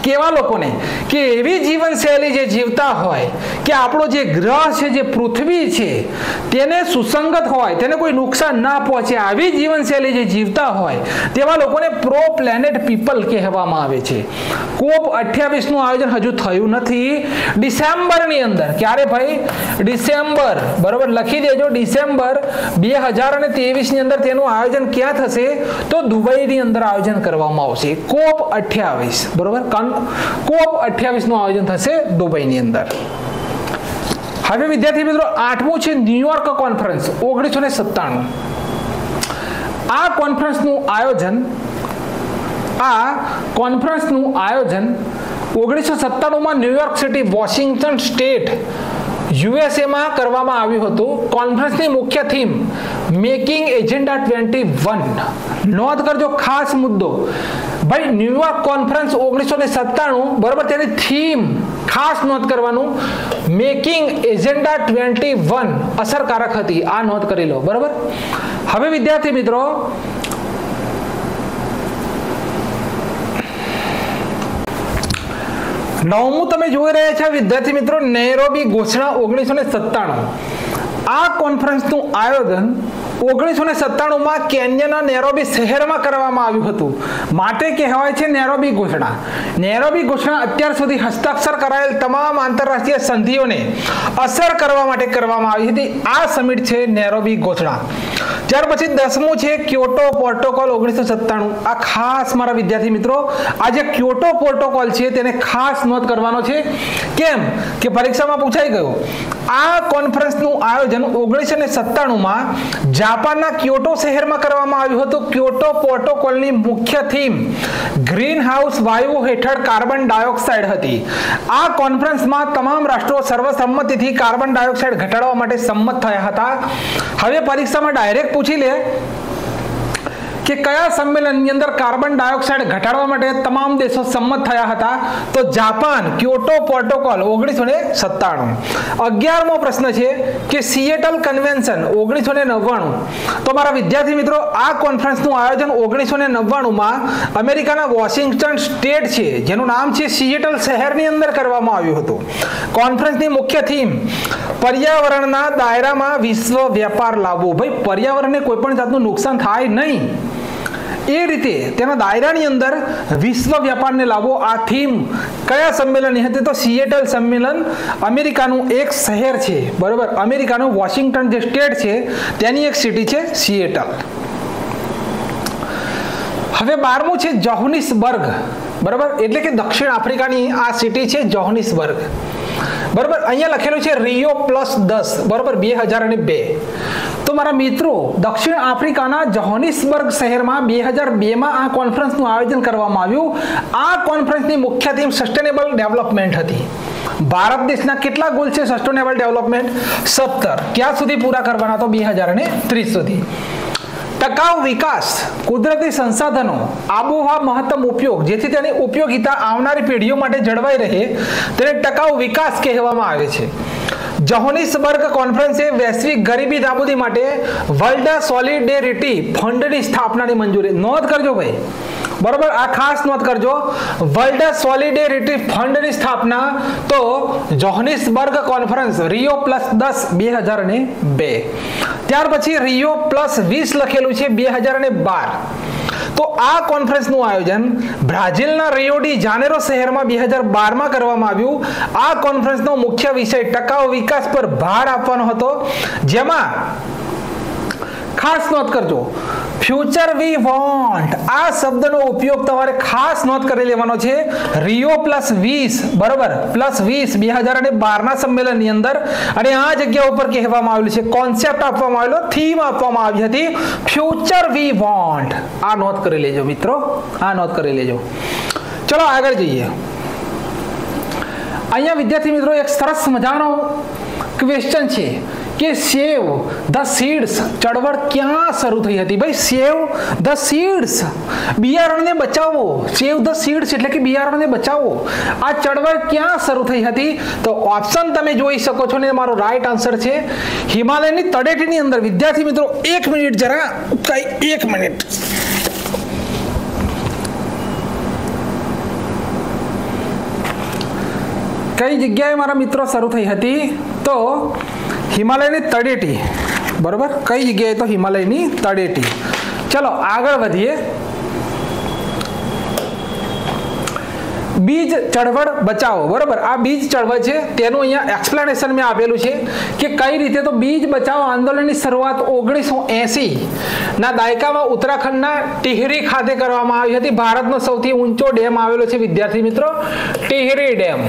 કેવા લોકોને કે એવી જીવનશૈલી જે જીવતા હોય કે આપણો જે ગ્રહ છે, જે પૃથ્વી છે, તેને સુસંગત હોય, તેને કોઈ નુકસાન ના પહોંચે, આવી જીવનશૈલી જે જીવતા હોય તેવા લોકોને પ્રો પ્લેનેટ પીપલ કહેવામાં આવે છે. કોપ 28 નું આયોજન હજુ થયું નથી. ડિસેમ્બરની અંદર, ક્યારે ભાઈ? ડિસેમ્બર, બરોબર, લખી દેજો. ડિસેમ્બર 2023 ની અંદર તેનું આયોજન ક્યાં થશે? તો દુબઈની અંદર આયોજન કરવામાં આવશે. કોપ 28, બરોબર, કોપ 28 નું આયોજન થશે દુબઈની અંદર. હવે વિદ્યાર્થી મિત્રો, 8મું છે ન્યુયોર્ક કોન્ફરન્સ 1997. આ કોન્ફરન્સનું આયોજન 1997 માં New York city, Washington state, USA માં કરવામાં આવ્યું હતું. કોન્ફરન્સની મુખ્ય થીમ મેકિંગ એજન્ડા 21. નોંધ કરજો, ખાસ મુદ્દો ભાઈ, ન્યુયોર્ક કોન્ફરન્સ 1997, બરોબર, તેની થીમ ખાસ નોંધ કરવાનું, મેકિંગ એજન્ડા 21 અસરકારક હતી. આ નોંધ કરી લો, બરોબર. હવે વિદ્યાર્થી મિત્રો, નવમું તમે જોઈ રહ્યા છો વિદ્યાર્થી મિત્રો, નૈરોબી ઘોષણા 1997. આ કોન્ફરન્સનું આયોજન 1997 માં કેન્યાના નૈરોબી શહેરમાં કરવામાં આવ્યું હતું. માટે કહેવાય છે નૈરોબી ઘોષણા. નૈરોબી ઘોષણા અત્યાર સુધી હસ્તાક્ષર કરાયેલ તમામ આંતરરાષ્ટ્રીય સંધિઓને અસર કરવા માટે કરવામાં આવી હતી. આ સમિટ છે નૈરોબી ઘોષણા. ત્યાર પછી 10મું છે ક્યોટો પ્રોટોકોલ 1997. આ ખાસ મારા વિદ્યાર્થી મિત્રો, આ જે ક્યોટો પ્રોટોકોલ છે તેને ખાસ નોંધ કરવાનો છે. કેમ કે પરીક્ષામાં પૂછાઈ ગયું. આ કોન્ફરન્સનું આયોજન 1997 માં જાપાનના ક્યોટો શહેરમાં કરવામાં આવ્યું હતું. ક્યોટો પ્રોટોકોલની મુખ્ય થીમ ગ્રીન હાઉસ વાયુઓ હેઠળ કાર્બન ડાયોક્સાઇડ હતી. આ કોન્ફરન્સમાં તમામ રાષ્ટ્રો સર્વસંમતિથી કાર્બન ડાયોક્સાઇડ ઘટાડવા માટે સંમત થયા હતા. હવે પરીક્ષામાં ડાયરેક્ટ પૂછી લે કે કયા સંમેલનની અંદર કાર્બન ડાયોક્સાઇડ ઘટાડવા માટે તમામ દેશો સંમત થયા હતા? તો જાપાન, ક્યોટો પ્રોટોકોલ 1997. 11મો પ્રશ્ન છે કે સિએટલ કન્વેન્શન 1999. તો મારા વિદ્યાર્થી મિત્રો, આ કોન્ફરન્સનું આયોજન 1999 માં અમેરિકાના વોશિંગ્ટન સ્ટેટ છે, જેનું નામ છે સિએટલ શહેરની અંદર કરવામાં આવ્યું હતું. કોન્ફરન્સની મુખ્ય થીમ પર્યાવરણના દાયરામાં વિશ્વ વેપાર લાવવો. ભાઈ, પર્યાવરણને કોઈ પણ જાતનું નુકસાન થાય નહીં એ રીતે તેના દાયરાની અંદર વિશ્વ વ્યાપારને લાવવો. આ થીમ કયા સંમેલનની હતી? તો સિએટલ સંમેલન, અમેરિકાનું એક શહેર છે, બરોબર, અમેરિકાનું વોશિંગ્ટન જે સ્ટેટ છે તેની એક સિટી છે સિએટલ. હવે 12મું છે જોહાનિસબર્ગ, બરોબર, એટલે કે દક્ષિણ આફ્રિકાની આ સિટી છે જોહાનિસબર્ગ, બરોબર. અહીંયા લખેલું છે રિયો +10, બરોબર, 2002. તો મારા મિત્રો, દક્ષિણ આફ્રિકાના જોહાનિસબર્ગ શહેરમાં 2002 માં આ કોન્ફરન્સનું આયોજન કરવામાં આવ્યું. આ કોન્ફરન્સની મુખ્ય થીમ સસ્ટેનેબલ ડેવલપમેન્ટ હતી. ભારત દેશના કેટલા ગોલ છે સસ્ટેનેબલ ડેવલપમેન્ટ? 17. ક્યાં સુધી પૂરા કરવાના? તો 2030 સુધી. ટકાઉ વિકાસ, કુદરતી સંસાધનો, આબોહવા મહત્તમ ઉપયોગ, જેથી તેની ઉપયોગિતા આવનારી પેઢીઓ માટે જળવાઈ રહે, તેને ટકાઉ વિકાસ કહેવામાં આવે છે. જોહાનિસબર્ગ કોન્ફરન્સે વૈશ્વિક ગરીબી નાબૂદી માટે વર્લ્ડ સોલિડેરિટી ફંડની સ્થાપનાની મંજૂરી. નોંધ કરજો ભાઈ, બરોબર, આ ખાસ નોંધ કરજો. વર્લ્ડ સોલિડેરિટી ફંડની સ્થાપના તો જોહાનિસબર્ગ કોન્ફરન્સ, રિયો +10 2002. ત્યાર પછી રિયો +20 લખેલું છે 2012. તો આ કોન્ફરન્સનું આયોજન બ્રાઝિલના રિયો ડી જાનેરો શહેરમાં 2012 માં કરવામાં આવ્યું. આ કોન્ફરન્સનો મુખ્ય વિષય ટકાઉ વિકાસ પર ભાર આપવાનો હતો, જેમાં ખાસ નોંધ કરજો ફ્યુચર વી વોન્ટ. આ શબ્દનો ઉપયોગ તમારે ખાસ નોંધ કરી લેવાનો છે. રિયો +20, બરોબર, +20 2012 ના સંમેલનની અંદર. અને આ જગ્યા ઉપર કહેવામાં આવેલું છે, કોન્સેપ્ટ આપવામાં આવેલો, થીમ આપવામાં આવી હતી ફ્યુચર વી વોન્ટ. આ નોંધ કરી લેજો મિત્રો, આ નોંધ કરી લેજો. ચલો આગળ જઈએ. અહીંયા વિદ્યાર્થી મિત્રો એક સરસ મજાનો ક્વેશ્ચન છે કે સેવ ધ સીડ્સ ચળવળ ક્યાં શરૂ થઈ હતી? ભાઈ, સેવ ધ સીડ્સ, બિયારણને બચાવો. સેવ ધ સીડ્સ એટલે કે બિયારણને બચાવો. આ ચળવળ ક્યાં શરૂ થઈ હતી? તો ઓપ્શન તમે જોઈ શકો છો ને, મારો રાઈટ આન્સર છે હિમાલયની તળેટીની અંદર. વિદ્યાર્થી મિત્રો 1 મિનિટ જરા, 1 મિનિટ. કઈ જગ્યાએ મારા મિત્રો શરૂ થઈ હતી? તો હિમાલયની તળેટી, બરોબર, કઈ જગ્યાએ? તો હિમાલયની તળેટી. ચલો આગળ વધીએ. બીજ ચળવળ બચાવો, બરોબર, આ બીજ ચળવળ છે તેનું અહીંયા એક્સપ્લેનેશન મેં આપેલું છે કે કઈ રીતે. તો બીજ બચાવો આંદોલનની શરૂઆત 1980 ના દાયકામાં ઉત્તરાખંડના ટિહરી ખાતે કરવામાં આવી હતી. ભારતનો સૌથી ઊંચો ડેમ આવેલો છે વિદ્યાર્થી મિત્રો, ટિહરી ડેમ.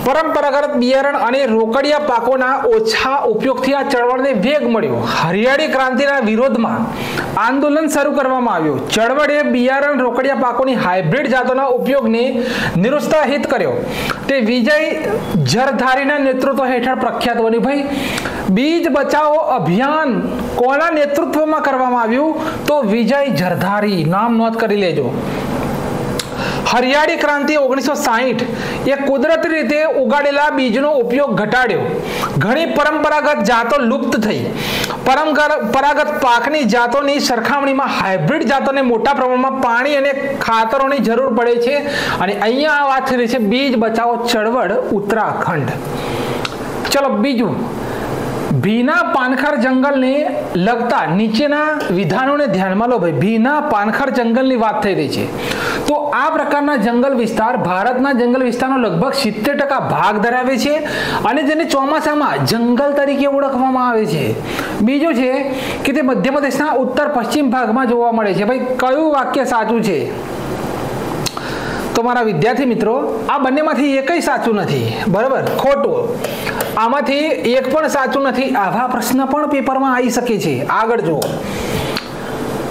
પરંપરાગત બિયારણ અને રોકડિયા પાકોના ઓછા ઉપયોગથી આ ચળવળને વેગ મળ્યો. હરિયાળી ક્રાંતિના વિરોધમાં આંદોલન શરૂ કરવામાં આવ્યું. ચળવળે બિયારણ રોકડિયા પાકોની હાઇબ્રિડ જાતોના ઉપયોગને નિરુત્સાહિત કર્યો. તે વિજય જરધારીના નેતૃત્વ હેઠળ પ્રખ્યાત બન્યું. ભાઈ, બીજ બચાવો અભિયાન કોના નેતૃત્વમાં કરવામાં આવ્યું? તો વિજય જરધારી, નામ નોંધ કરી લેજો. હરિયાળી ક્રાંતિ 1960 એ કુદરતી રીતે ઉગાડેલા બીજનો ઉપયોગ ઘટાડ્યો. ઘણી પરંપરાગત જાતો લુપ્ત થઈ. પરંપરાગત પાકની જાતોની સરખામણીમાં હાઇબ્રિડ જાતોને મોટા પ્રમાણમાં પાણી અને ખાતરોની જરૂર પડે છે. અને અહીંયા આ વાત થઈ રહી છે બીજ બચાવો ચળવળ ઉત્તરાખંડ. ચલો બીજું, ભીના પાનખર જંગલને લગતા નીચેના વિધાનોને ધ્યાનમાં લો. ભાઈ, ભીના પાનખર જંગલની વાત થઈ રહી છે. તો આ પ્રકારના જંગલ વિસ્તાર ભારતના જંગલ વિસ્તારનો લગભગ 70% ભાગ ધરાવે છે અને જેને ચોમાસામાં જંગલ તરીકે ઓળખવામાં આવે છે. બીજું છે કે તે મધ્યપ્રદેશના ઉત્તર પશ્ચિમ ભાગમાં જોવા મળે છે. ભાઈ, કયું વાક્ય સાચું છે? તો મારા વિદ્યાર્થી મિત્રો, આ બંનેમાંથી એકય સાચું નથી, બરાબર, ખોટું. આમાંથી એક પણ સાચું નથી. આવા પ્રશ્ન પણ પેપરમાં આવી શકે છે. આગળ જુઓ.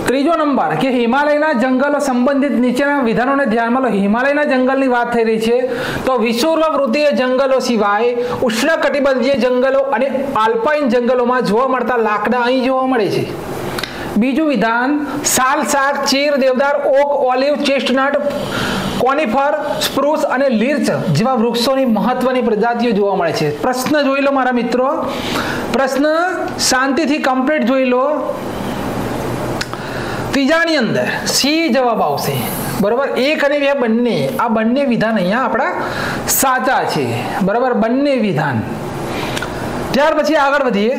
ત્રીજો નંબર કે હિમાલયના જંગલો સંબંધિત નીચેના વિધાનોને ધ્યાનમાં લો. હિમાલયના જંગલની વાત થઈ રહી છે. તો વિષુવવૃત્તીય જંગલો સિવાય ઉષ્ણકટિબંધીય જંગલો અને આલ્પાઇન જંગલોમાં જોવા મળતા લાકડા અહીં જોવા મળે છે. બીજું વિધાન, સાલ, શાક, ચીર, દેવદાર, ઓક, ઓલિવ, ચેસ્ટનટ, કોનિફર, સ્પ્રુસ અને લીર્ચ જેવા વૃક્ષોની મહત્વની પ્રજાતિઓ જોવા મળે છે. પ્રશ્ન જોઈ લો મારા મિત્રો, પ્રશ્ન શાંતિથી કમ્પ્લીટ જોઈ લો. ત્રીજાની અંદર સી જવાબ આવશે, બરોબર. 1 અને 2 બંને, આ બંને વિધાન અહીંયા આપણા સાચા છે, બરોબર, બંને વિધાન. ત્યાર પછી આગળ વધીએ.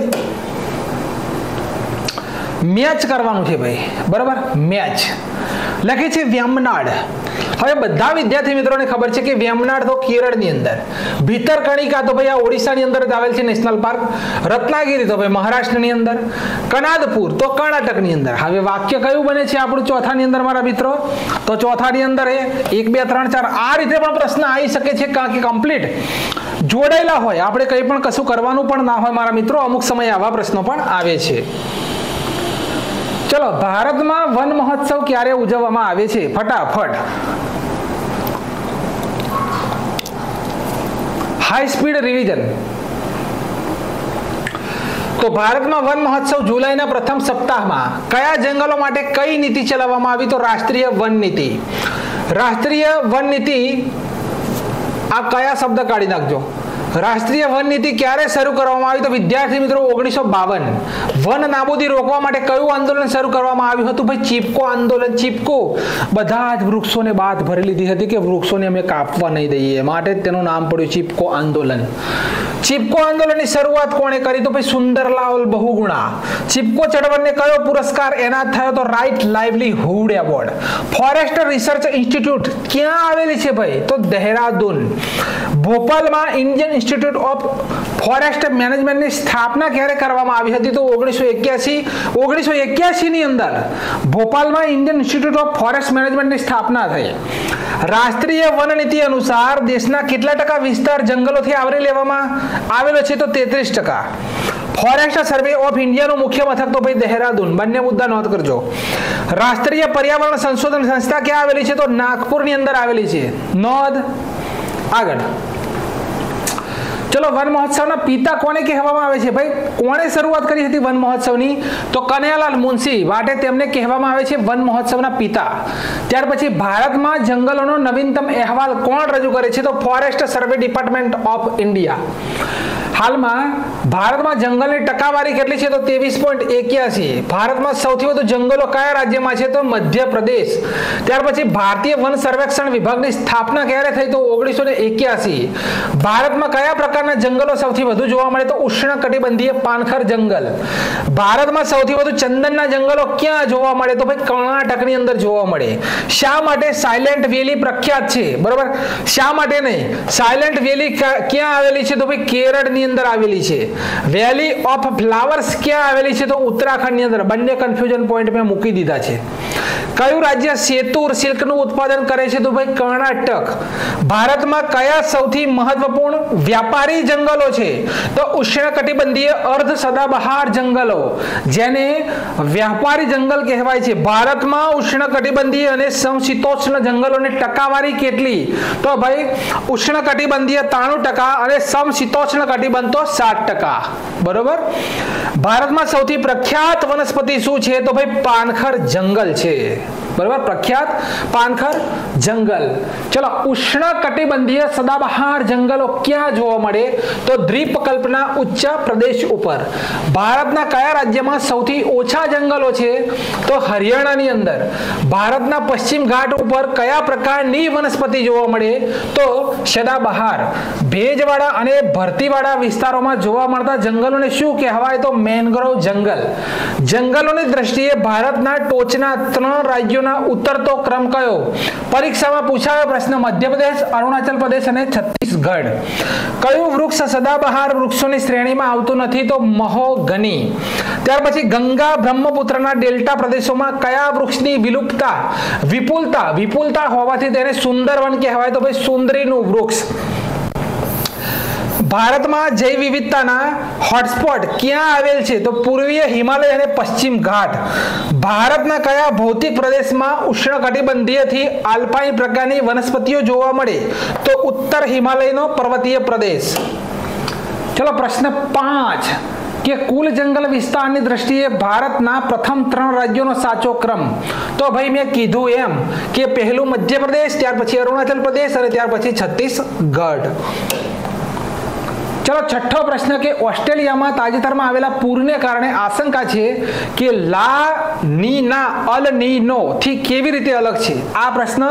મેચ કરવાનું છે ભાઈ, બરોબર, મેચ લખે છે વેમનાડ. હવે બધા વિદ્યાર્થી મિત્રોને ખબર છે કે વેમનાડ તો કેરળની અંદર, ભીતરકણિકા તો ભાઈ આ ઓડિશાની અંદર જ આવેલ છે નેશનલ પાર્ક, રત્નાગીરી તો ભાઈ મહારાષ્ટ્રની અંદર, કનાદપુર તો કર્ણાટકની અંદર. હવે વાક્ય કયું બને છે આપણું ચોથાની અંદર મારા મિત્રો? તો ચોથાની અંદર એ 1 2 3 4 આ રીતે પણ પ્રશ્ન આવી શકે છે, કારણ કે કમ્પ્લીટ જોડાયેલા હોય, આપણે કંઈ પણ કશું કરવાનું પણ ના હોય મારા મિત્રો. અમુક સમયે આવા પ્રશ્નો પણ આવે છે. ચલો, ભારતમાં વન મહોત્સવ ક્યારે ઉજવવામાં આવે છે? ફટાફટ. High speed revision. તો ભારતમાં વન મહોત્સવ જુલાઈના પ્રથમ સપ્તાહમાં કયા જંગલો માટે કઈ નીતિ ચલાવવામાં આવી? તો રાષ્ટ્રીય વન નીતિ. રાષ્ટ્રીય વન નીતિ, આ કયા શબ્દ કાઢી નાખજો. રાષ્ટ્રીય વન નીતિ ક્યારે શરૂ કરવામાં આવી? તો વિદ્યાર્થી મિત્રો 1952. વન નાબૂદી રોકવા માટે કયું આંદોલન શરૂ કરવામાં આવ્યું હતું? ભાઈ, ચીપકો આંદોલન. ચીપકો બધા જ વૃક્ષોને બાદ ભરી લીધી હતી કે વૃક્ષોને અમે કાપવા નહીં દઈએ, માટે જ તેનું નામ પડ્યું ચીપકો આંદોલન. ચીપકો આંદોલનની શરૂઆત કોણે કરી? તો ભાઈ સુંદરલાલ બહુગુણા. ચીપકો ચળવળને કયો પુરસ્કાર એનાયત થયો? તો Right Livelihood Award. Forest Research Institute ક્યાં આવેલી છે ભાઈ? તો દહેરાદૂન. ભોપાલમાં ઇન્ડિયન ઇન્સ્ટિટ્યૂટ ઓફ ફોરેસ્ટ મેનેજમેન્ટની સ્થાપના ક્યારે કરવામાં આવી હતી? તો 1981 ની અંદર ભોપાલમાં ઇન્ડિયન ઇન્સ્ટિટ્યૂટ ઓફ ફોરેસ્ટ મેનેજમેન્ટની સ્થાપના થઈ. રાષ્ટ્રીય વન નીતિ અનુસાર દેશના કેટલા ટકા વિસ્તાર જંગલોથી આવરી લેવામાં આવેલો છે? તો 33%. ફોરેસ્ટ સર્વે ઓફ ઇન્ડિયાનું મુખ્ય મથક તો ભાઈ દહેરાદૂન. બંને મુદ્દા નોંધ કરજો. રાષ્ટ્રીય પર્યાવરણ સંશોધન સંસ્થા ક્યાં આવેલી છે? તો નાગપુરની અંદર આવેલી છે. નોંધ. આગળ ચલો, વન મહોત્સવના પિતા કોને કહેવામાં આવે છે? ભાઈ, કોણે શરૂઆત કરી હતી વન મહોત્સવની? તો કનૈયાલાલ મુનશી, માટે તેમને કહેવામાં આવે છે વન મહોત્સવના પિતા. ત્યાર પછી ભારતમાં જંગલોનો નવીનતમ અહેવાલ કોણ રજૂ કરે છે? તો forest survey department of India. હાલમાં ભારતમાં જંગલની ટકાવારી કેટલી છે? તો 23.81. ભારતમાં સૌથી વધુ જંગલો કયા રાજ્યમાં છે? તો મધ્યપ્રદેશ. ત્યાર પછી ભારતીય વન સર્વેક્ષણ વિભાગની સ્થાપના ક્યારે થઈ? તો 1981. ભારતમાં કયા પ્રકારના જંગલો સૌથી વધુ જોવા મળે? તો ઉષ્ણકટિબંધીય પાનખર જંગલ. ભારતમાં સૌથી વધુ ચંદનના જંગલો ક્યાં જોવા મળે? તો ભાઈ કર્ણાટકની અંદર જોવા મળે. શા માટે સાયલેન્ટ વેલી પ્રખ્યાત છે? બરોબર, શા માટે નહીં? સાયલેન્ટ વેલી ક્યાં આવેલી છે? તો ભાઈ કેરળની અંદર આવેલી છે. વેલી ઓફ ફ્લાવર્સ ક્યાં આવેલી છે? તો ઉત્તરાખંડની અંદર. બંને કન્ફ્યુઝન પોઈન્ટ મેં મૂકી દીધા છે. કયું રાજ્ય સેતુર સિલ્કનું ઉત્પાદન કરે છે? તો ભાઈ કર્ણાટક. ભારતમાં કયા સૌથી મહત્વપૂર્ણ વ્યાપારી જંગલો છે? તો ઉષ્ણકટિબંધીય અર્ધ સદાબહાર જંગલો, જેને વ્યાપારી જંગલ કહેવાય છે. ભારતમાં ઉષ્ણકટિબંધીય અને સમશીતોષ્ણ જંગલોની ટકાવારી કેટલી? તો ભાઈ ઉષ્ણકટિબંધીય 93% અને સમશીતોષ્ણ કટિબંધ તો 7%. બરોબર. ભારતમાં સૌથી પ્રખ્યાત વનસ્પતિ શું છે? તો ભાઈ પાનખર જંગલ છે. બરોબર, પ્રખ્યાત પાનખર જંગલ. ચલો, ઉષ્ણકટિબંધીય સદાબહાર જંગલો ક્યાં જોવા મળે? તો દ્વીપકલ્પના ઉચ્ચ પ્રદેશ ઉપર. ભારતના કયા રાજ્યમાં સૌથી ઓછા જંગલો છે? તો હરિયાણાની અંદર. ભારતના પશ્ચિમ ઘાટ ઉપર કયા પ્રકારની વનસ્પતિ જોવા મળે? તો સદાબહાર. ભેજવાળા અને ભરતીવાળા વિસ્તારોમાં જોવા મળતા જંગલોને શું કહેવાય? તો મેંગ્રોવ જંગલ. જંગલોની દ્રષ્ટિએ ભારતના ટોચના 3 રાજ્યોના ઉતરતો ક્રમ કયો? પરીક્ષામાં પૂછાયો પ્રશ્ન. મધ્યપ્રદેશ, અરુણાચલ પ્રદેશ અને છત્તીસગઢ. કયું વૃક્ષ સદાબહાર વૃક્ષોની શ્રેણીમાં આવતું નથી? તો મહોગની. ત્યાર પછી ગંગા બ્રહ્મપુત્રના ડેલ્ટા પ્રદેશોમાં કયા વૃક્ષની વિપુલતા હોવાથી તેને સુંદરવન કહેવાય? તો ભાઈ સુંદરીનું વૃક્ષ. ભારતમાં જૈવ વિવિધતાના હોટસ્પોટ ક્યાં આવેલ છે? તો પૂર્વીય હિમાલય અને પશ્ચિમ ઘાટ. ભારતના કયા ભૌતિક પ્રદેશમાં ઉષ્ણકટિબંધીયથી આલ્પાઇન પ્રકારની વનસ્પતિઓ જોવા મળે? તો ઉત્તર હિમાલયનો પર્વતીય પ્રદેશ. ચલો, પ્રશ્ન 5 કે કુલ જંગલ વિસ્તારની દ્રષ્ટિએ ભારતના પ્રથમ 3 રાજ્યોનો સાચો ક્રમ. તો ભાઈ મેં કીધું એમ કે પહેલું મધ્યપ્રદેશ, ત્યાર પછી અરુણાચલ પ્રદેશ અને ત્યાર પછી છત્તીસગઢ. ચલો, છઠ્ઠો પ્રશ્ન કે ઓસ્ટ્રેલિયામાં તાજેતરમાં આવેલા પૂરને કારણે આશંકા છે કે લા નીના અલ નીનો થી કેવી રીતે અલગ છે? આ પ્રશ્ન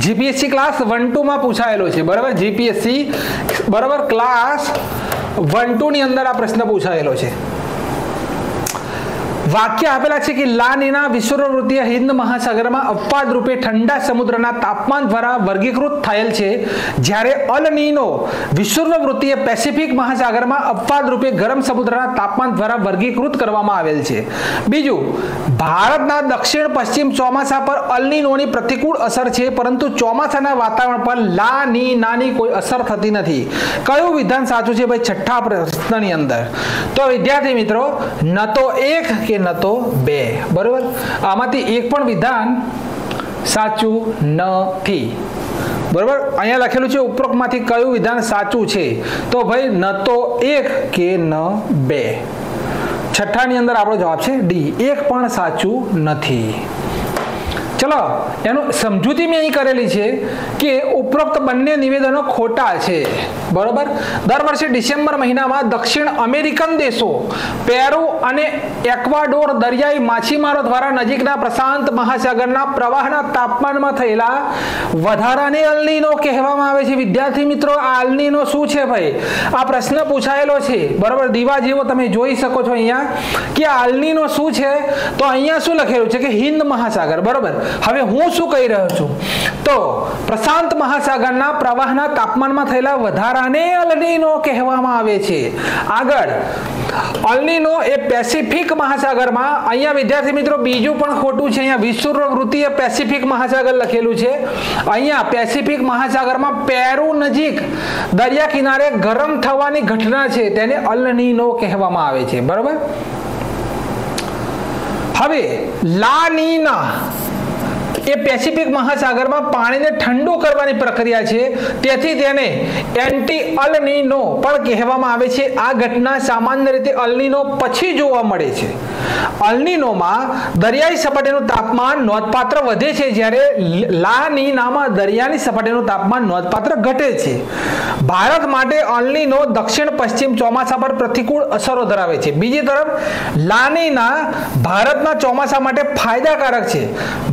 જીપીએસસી ક્લાસ 1-2 માં પૂછાયેલો છે. બરાબર, જીપીએસસી બરાબર ક્લાસ 1-2 ની અંદર આ પ્રશ્ન પૂછાયેલો છે. વાક્ય આપેલા છે કે લા નીના વિષુવવૃત્તીય હિંદ મહાસાગરમાં અપવાદ રૂપે ઠંડા સમુદ્રના તાપમાન દ્વારા વર્ગીકૃત થયેલ છે, જ્યારે અલ નીનો વિષુવવૃત્તીય પેસિફિક મહાસાગરમાં અપવાદ રૂપે ગરમ સમુદ્રના તાપમાન દ્વારા વર્ગીકૃત કરવામાં આવેલ છે. બીજું, ભારતના દક્ષિણ પશ્ચિમ ચોમાસા પર અલ નીનોની પ્રતિકૂળ અસર છે, પરંતુ ચોમાસાના વાતાવરણ પર લા નીનાની કોઈ અસર થતી નથી. કયું વિધાન સાચું છે ભાઈ છઠ્ઠા પ્રશ્નની અંદર? તો વિદ્યાર્થી મિત્રો, ન તો 1 કે ન તો 2. બરોબર, આમાંથી એક પણ વિધાન સાચું નથી. બરોબર, અહીંયા લખેલું છે ઉપરોક્તમાંથી કયું વિધાન સાચું છે? તો ભાઈ ન તો 1 કે ન 2. છઠ્ઠાની અંદર આપણો જવાબ છે ડી, એક પણ સાચું નથી. ચલો, એનું સમજૂતી મેં અહીં કરેલી છે કે ઉપરોક્ત બંને નિવેદનો ખોટા છે. બરોબર, દર વર્ષે ડિસેમ્બર મહિનામાં દક્ષિણ અમેરિકન દેશો પેરુ અને એક્વાડોર દરિયાઈ માછીમારો દ્વારા નજીકના પ્રશાંત મહાસાગરના પ્રવાહના તાપમાનમાં થયેલા વધારાને અલ નીનો કહેવામાં આવે છે. વિદ્યાર્થી મિત્રો, આ અલ નીનો શું છે ભાઈ? આ પ્રશ્ન પૂછાયેલો છે. બરોબર, દીવા જેવો તમે જોઈ શકો છો અહીંયા કે આ અલ નીનો શું છે? તો અહીંયા શું લખેલું છે કે હિંદ મહાસાગર. બરોબર, હવે હું શું કહી રહ્યો છું? તો પ્રશાંત મહાસાગરના પ્રવાહના તાપમાનમાં થયેલા વધારાને અલ નીનો કહેવામાં આવે છે. આગળ, અલ નીનો એ પેસિફિક મહાસાગરમાં, અહીંયા વિદ્યાર્થી મિત્રો બીજું પણ ખોટું છે. અહીંયા વિષુવવૃત્તીય પેસિફિક મહાસાગર લખેલું છે. અહીંયા પેસિફિક મહાસાગરમાં પેરુ નજીક દરિયા કિનારે ગરમ થવાની ઘટના છે, તેને અલ નીનો કહેવામાં આવે છે. બરોબર, હવે લા નીના એ પેસિફિક મહાસાગરમાં પાણીને ઠંડુ કરવાની પ્રક્રિયા છે, તેથી તેને એન્ટી અલનીનો પણ કહેવામાં આવે છે. આ ઘટના સામાન્ય રીતે અલનીનો પછી જોવા મળે છે. અલનીનોમાં દરિયાઈ સપાટીનું તાપમાન નોંધપાત્ર વધે છે, જ્યારે લા નીનામાં દરિયાની સપાટીનું તાપમાન નોંધપાત્ર ઘટે છે. ભારત માટે અલનીનો દક્ષિણ પશ્ચિમ ચોમાસા પર પ્રતિકૂળ અસરો ધરાવે છે. બીજી તરફ લા નીના ભારતના ચોમાસા માટે ફાયદાકારક છે.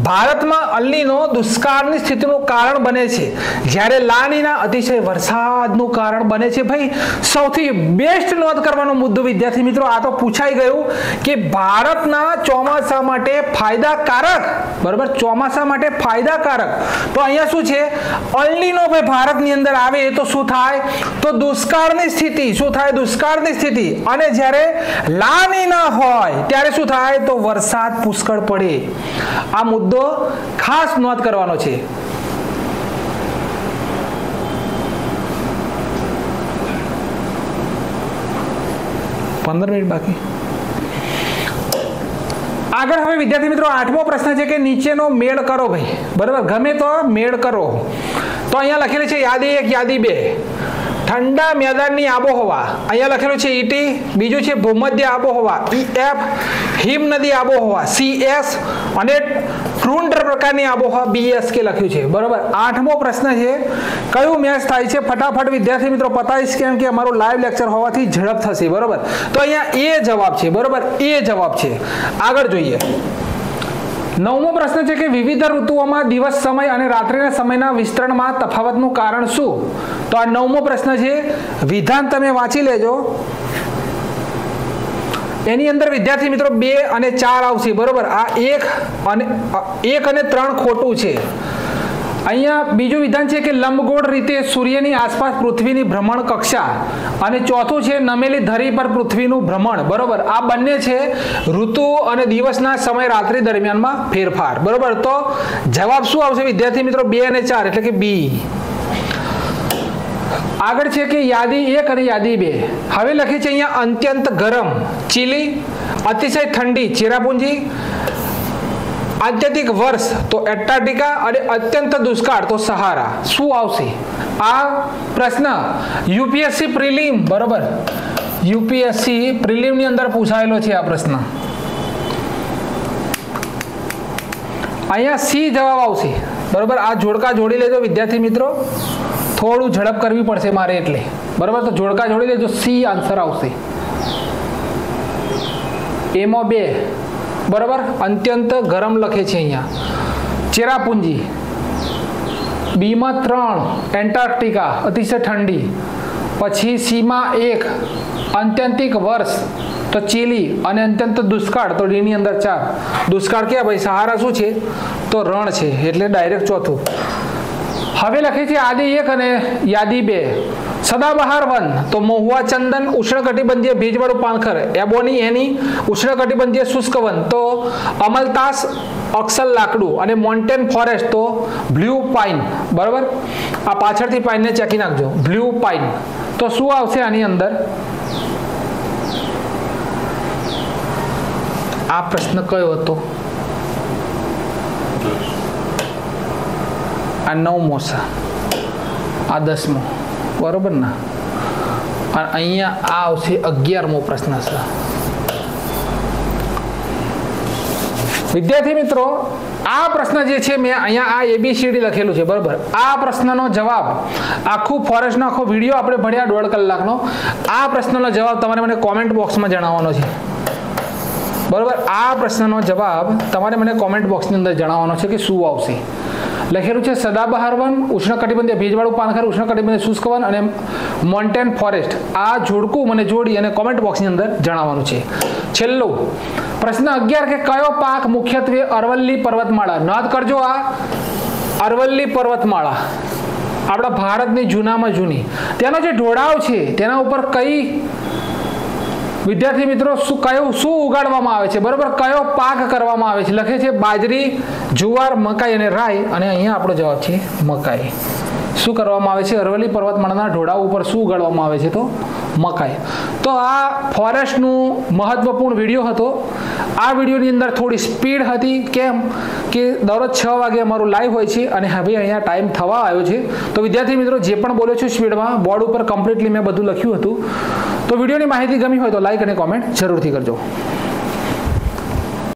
ભારતમાં અલનીનો દુષ્કાળની સ્થિતિનું કારણ બને છે, જ્યારે લા નીના અતિશય વરસાદનું કારણ બને છે. ભાઈ સૌથી બેસ્ટ નોંધ કરવાનો મુદ્દો વિદ્યાર્થી મિત્રો આ તો પૂછાઈ ગયું કે ભારતના ચોમાસા માટે ફાયદાકારક, બરાબર, ચોમાસા માટે ફાયદાકારક. તો અહીંયા શું છે, અલનીનો ભાઈ ભારતની અંદર આવે તો શું થાય, તો દુષ્કાળની સ્થિતિ. શું થાય, દુષ્કાળની સ્થિતિ. અને જ્યારે લા નીના હોય ત્યારે શું થાય, તો વરસાદ પુષ્કળ પડે. આ મુદ્દો ખાસ નોંધ કરવાનો છે. પંદર મિનિટ બાકી. આગળ હવે વિદ્યાર્થી મિત્રો 8મો પ્રશ્ન છે કે નીચેનો મેળ કરો ભાઈ, બરાબર, ગમે તો મેળ કરો. તો અહીંયા લખેલું છે યાદી 1 યાદી 2 ઠંડા મેદાનની આબોહવા. અહીંયા લખેલું છે ઈટી. બીજું છે ભૂમધ્ય આબોહવા EF, હિમ નદી આબોહવા CS અને ટુન્ડ્ર પ્રકારની આબોહવા BS કે લખ્યું છે, બરાબર. 8મો પ્રશ્ન છે કયું મેચ થાય છે, ફટાફટ વિદ્યાર્થી મિત્રો પતાવીશ કેમ કે અમારું લાઈવ લેક્ચર હોવાથી ઝડપ થશે, બરાબર. તો અહીંયા એ જવાબ છે, બરાબર, એ જવાબ છે. આગળ જોઈએ. 9મો પ્રશ્ન છે કે વિવિધ ઋતુઓમાં દિવસ સમય અને રાત્રિના સમયના વિસ્તરણમાં તફાવતનું કારણ શું. તો આ 9મો પ્રશ્ન છે. વિધાન તમે વાંચી લેજો. એની અંદર વિદ્યાર્થી મિત્રો 2 અને 4 આવશે, બરોબર. આ 1 અને 3 ખોટું છે. અહીંયા બીજું વિધાન છે કે લંબગોળ રીતે સૂર્યની આસપાસ પૃથ્વીની ભ્રમણ કક્ષા, અને ચોથું છે નમેલી ધરી પર પૃથ્વીનું ભ્રમણ, બરોબર. આ બંને છે ઋતુ અને દિવસના સમય રાત્રિ દરમિયાનમાં ફેરફાર, બરોબર. તો જવાબ શું આવશે વિદ્યાર્થી મિત્રો, 2 અને 4 એટલે કે બી. આગળ છે કે યાદી 1 અને યાદી 2. હવે લખી છે અહીંયા અત્યંત ગરમ ચીલી, અતિશય ઠંડી ચેરાપુંજી, આત્યંતિક વર્ષ તો એન્ટાર્કટિકા અને અત્યંત દુષ્કાળ તો સહારા. શું આવશે આ પ્રશ્ન? યુપીએસસી પ્રિલિમ, બરોબર, યુપીએસસી પ્રિલિમ ની અંદર પૂછાયેલો છે આ પ્રશ્ન. અહીંયા સી જવાબ આવશે, બરોબર. આ જોડકા જોડી લેજો વિદ્યાર્થી મિત્રો, થોડું ઝડપ કરવી પડશે મારે એટલે, બરોબર. તો જોડકા જોડી લેજો, સી આન્સર આવશે. એમાં 2, બરાબર, અત્યંત ગરમ લખે છે અહીંયા ચેરાપુંજી. બીમાં 3 એન્ટાર્કટિકા અતિશય ઠંડી. પછી સીમાં 1 આત્યંતિક વર્ષ તો ચીલી, અને અત્યંત દુષ્કાળ તો ડી ની અંદર 4. દુષ્કાળ ક્યાં ભાઈ, સહારા શું છે તો રણ છે, એટલે ડાયરેક્ટ ચોથું. હવે લખી છે યાદી 1 અને યાદી 2. સદાબહાર વન તો મહુવા ચંદન, ઉષ્ણકટિબંધીય ભેજવાળું પાનખર એબોની એની, ઉષ્ણકટિબંધીય શુષ્ક વન તો અમલતાસ અક્સલ લાકડું, અને મોન્ટેન ફોરેસ્ટ તો બ્લુ પાઇન, બરાબર. આ પાછળથી પાઇનને ચેકી નાખજો, બ્લુ પાઇન. તો શું આવશે આની અંદર? આ પ્રશ્ન કયો હતો? આ 9મો છે, આ 10મો, બરોબર ને. અને અહીંયા આ આવશે 11મો પ્રશ્ન છે. વિદ્યાર્થી મિત્રો આ પ્રશ્ન જે છે મેં અહીંયા આ ABCD લખેલું છે, બરોબર. આ પ્રશ્નનો જવાબ આખું ફોરેસ્ટનો આખો વિડીયો આપણે ભણ્યા 1.5 કલાકનો. આ પ્રશ્નનો જવાબ તમારે મને કોમેન્ટ બોક્સમાં જણાવવાનો છે, બરોબર. આ પ્રશ્નનો જવાબ તમારે મને કોમેન્ટ બોક્સની અંદર જણાવવાનો છે કે શું આવશે. લખેલું છે સદાબહાર વન, ઉષ્ણકટિબંધીય ભેજવાળું પાનખર, ઉષ્ણકટિબંધીય શુષ્ક વન અને મોન્ટેન ફોરેસ્ટ. આ જોડકું મને જોડી અને કોમેન્ટ બોક્સની અંદર જણાવવાનું છે. છેલ્લો પ્રશ્ન 11 કે કયો પાક મુખ્યત્વે અરવલ્લી પર્વતમાળા. નોંધ કરજો, આ અરવલ્લી પર્વતમાળા આપણા ભારતની જૂનામાં જૂની, તેનો જે ઢોળાવ છે તેના ઉપર કઈ વિદ્યાર્થી મિત્રો શું ઉગાડવામાં આવે છે, બરોબર, કયો પાક કરવામાં આવે છે. લખે છે બાજરી, જુવાર, મકાઈ અને રાઈ, અને અહીંયા આપણો જવાબ છે મકાઈ. શું કરવામાં આવે છે? અરવલ્લી પર્વતમાળાના ઢોળાવ ઉપર શું ઉગાડવામાં આવે છે? તો મકાઈ. તો આ ફોરેસ્ટનું મહત્વપૂર્ણ વિડીયો હતો. આ વિડીયોની અંદર થોડી સ્પીડ હતી. કેમ કે દરરોજ 6 વાગે અમારું લાઈવ હોય છે અને હવે અહીંયા ટાઈમ થવા આવ્યો છે. તો વિદ્યાર્થી મિત્રો, જે પણ બોલ્યો છું સ્પીડમાં, બોર્ડ ઉપર કમ્પ્લીટલી મેં બધું લખ્યું હતું. તો વિડીયોની માહિતી ગમી હોય તો લાઈક અને કોમેન્ટ જરૂરથી કરજો.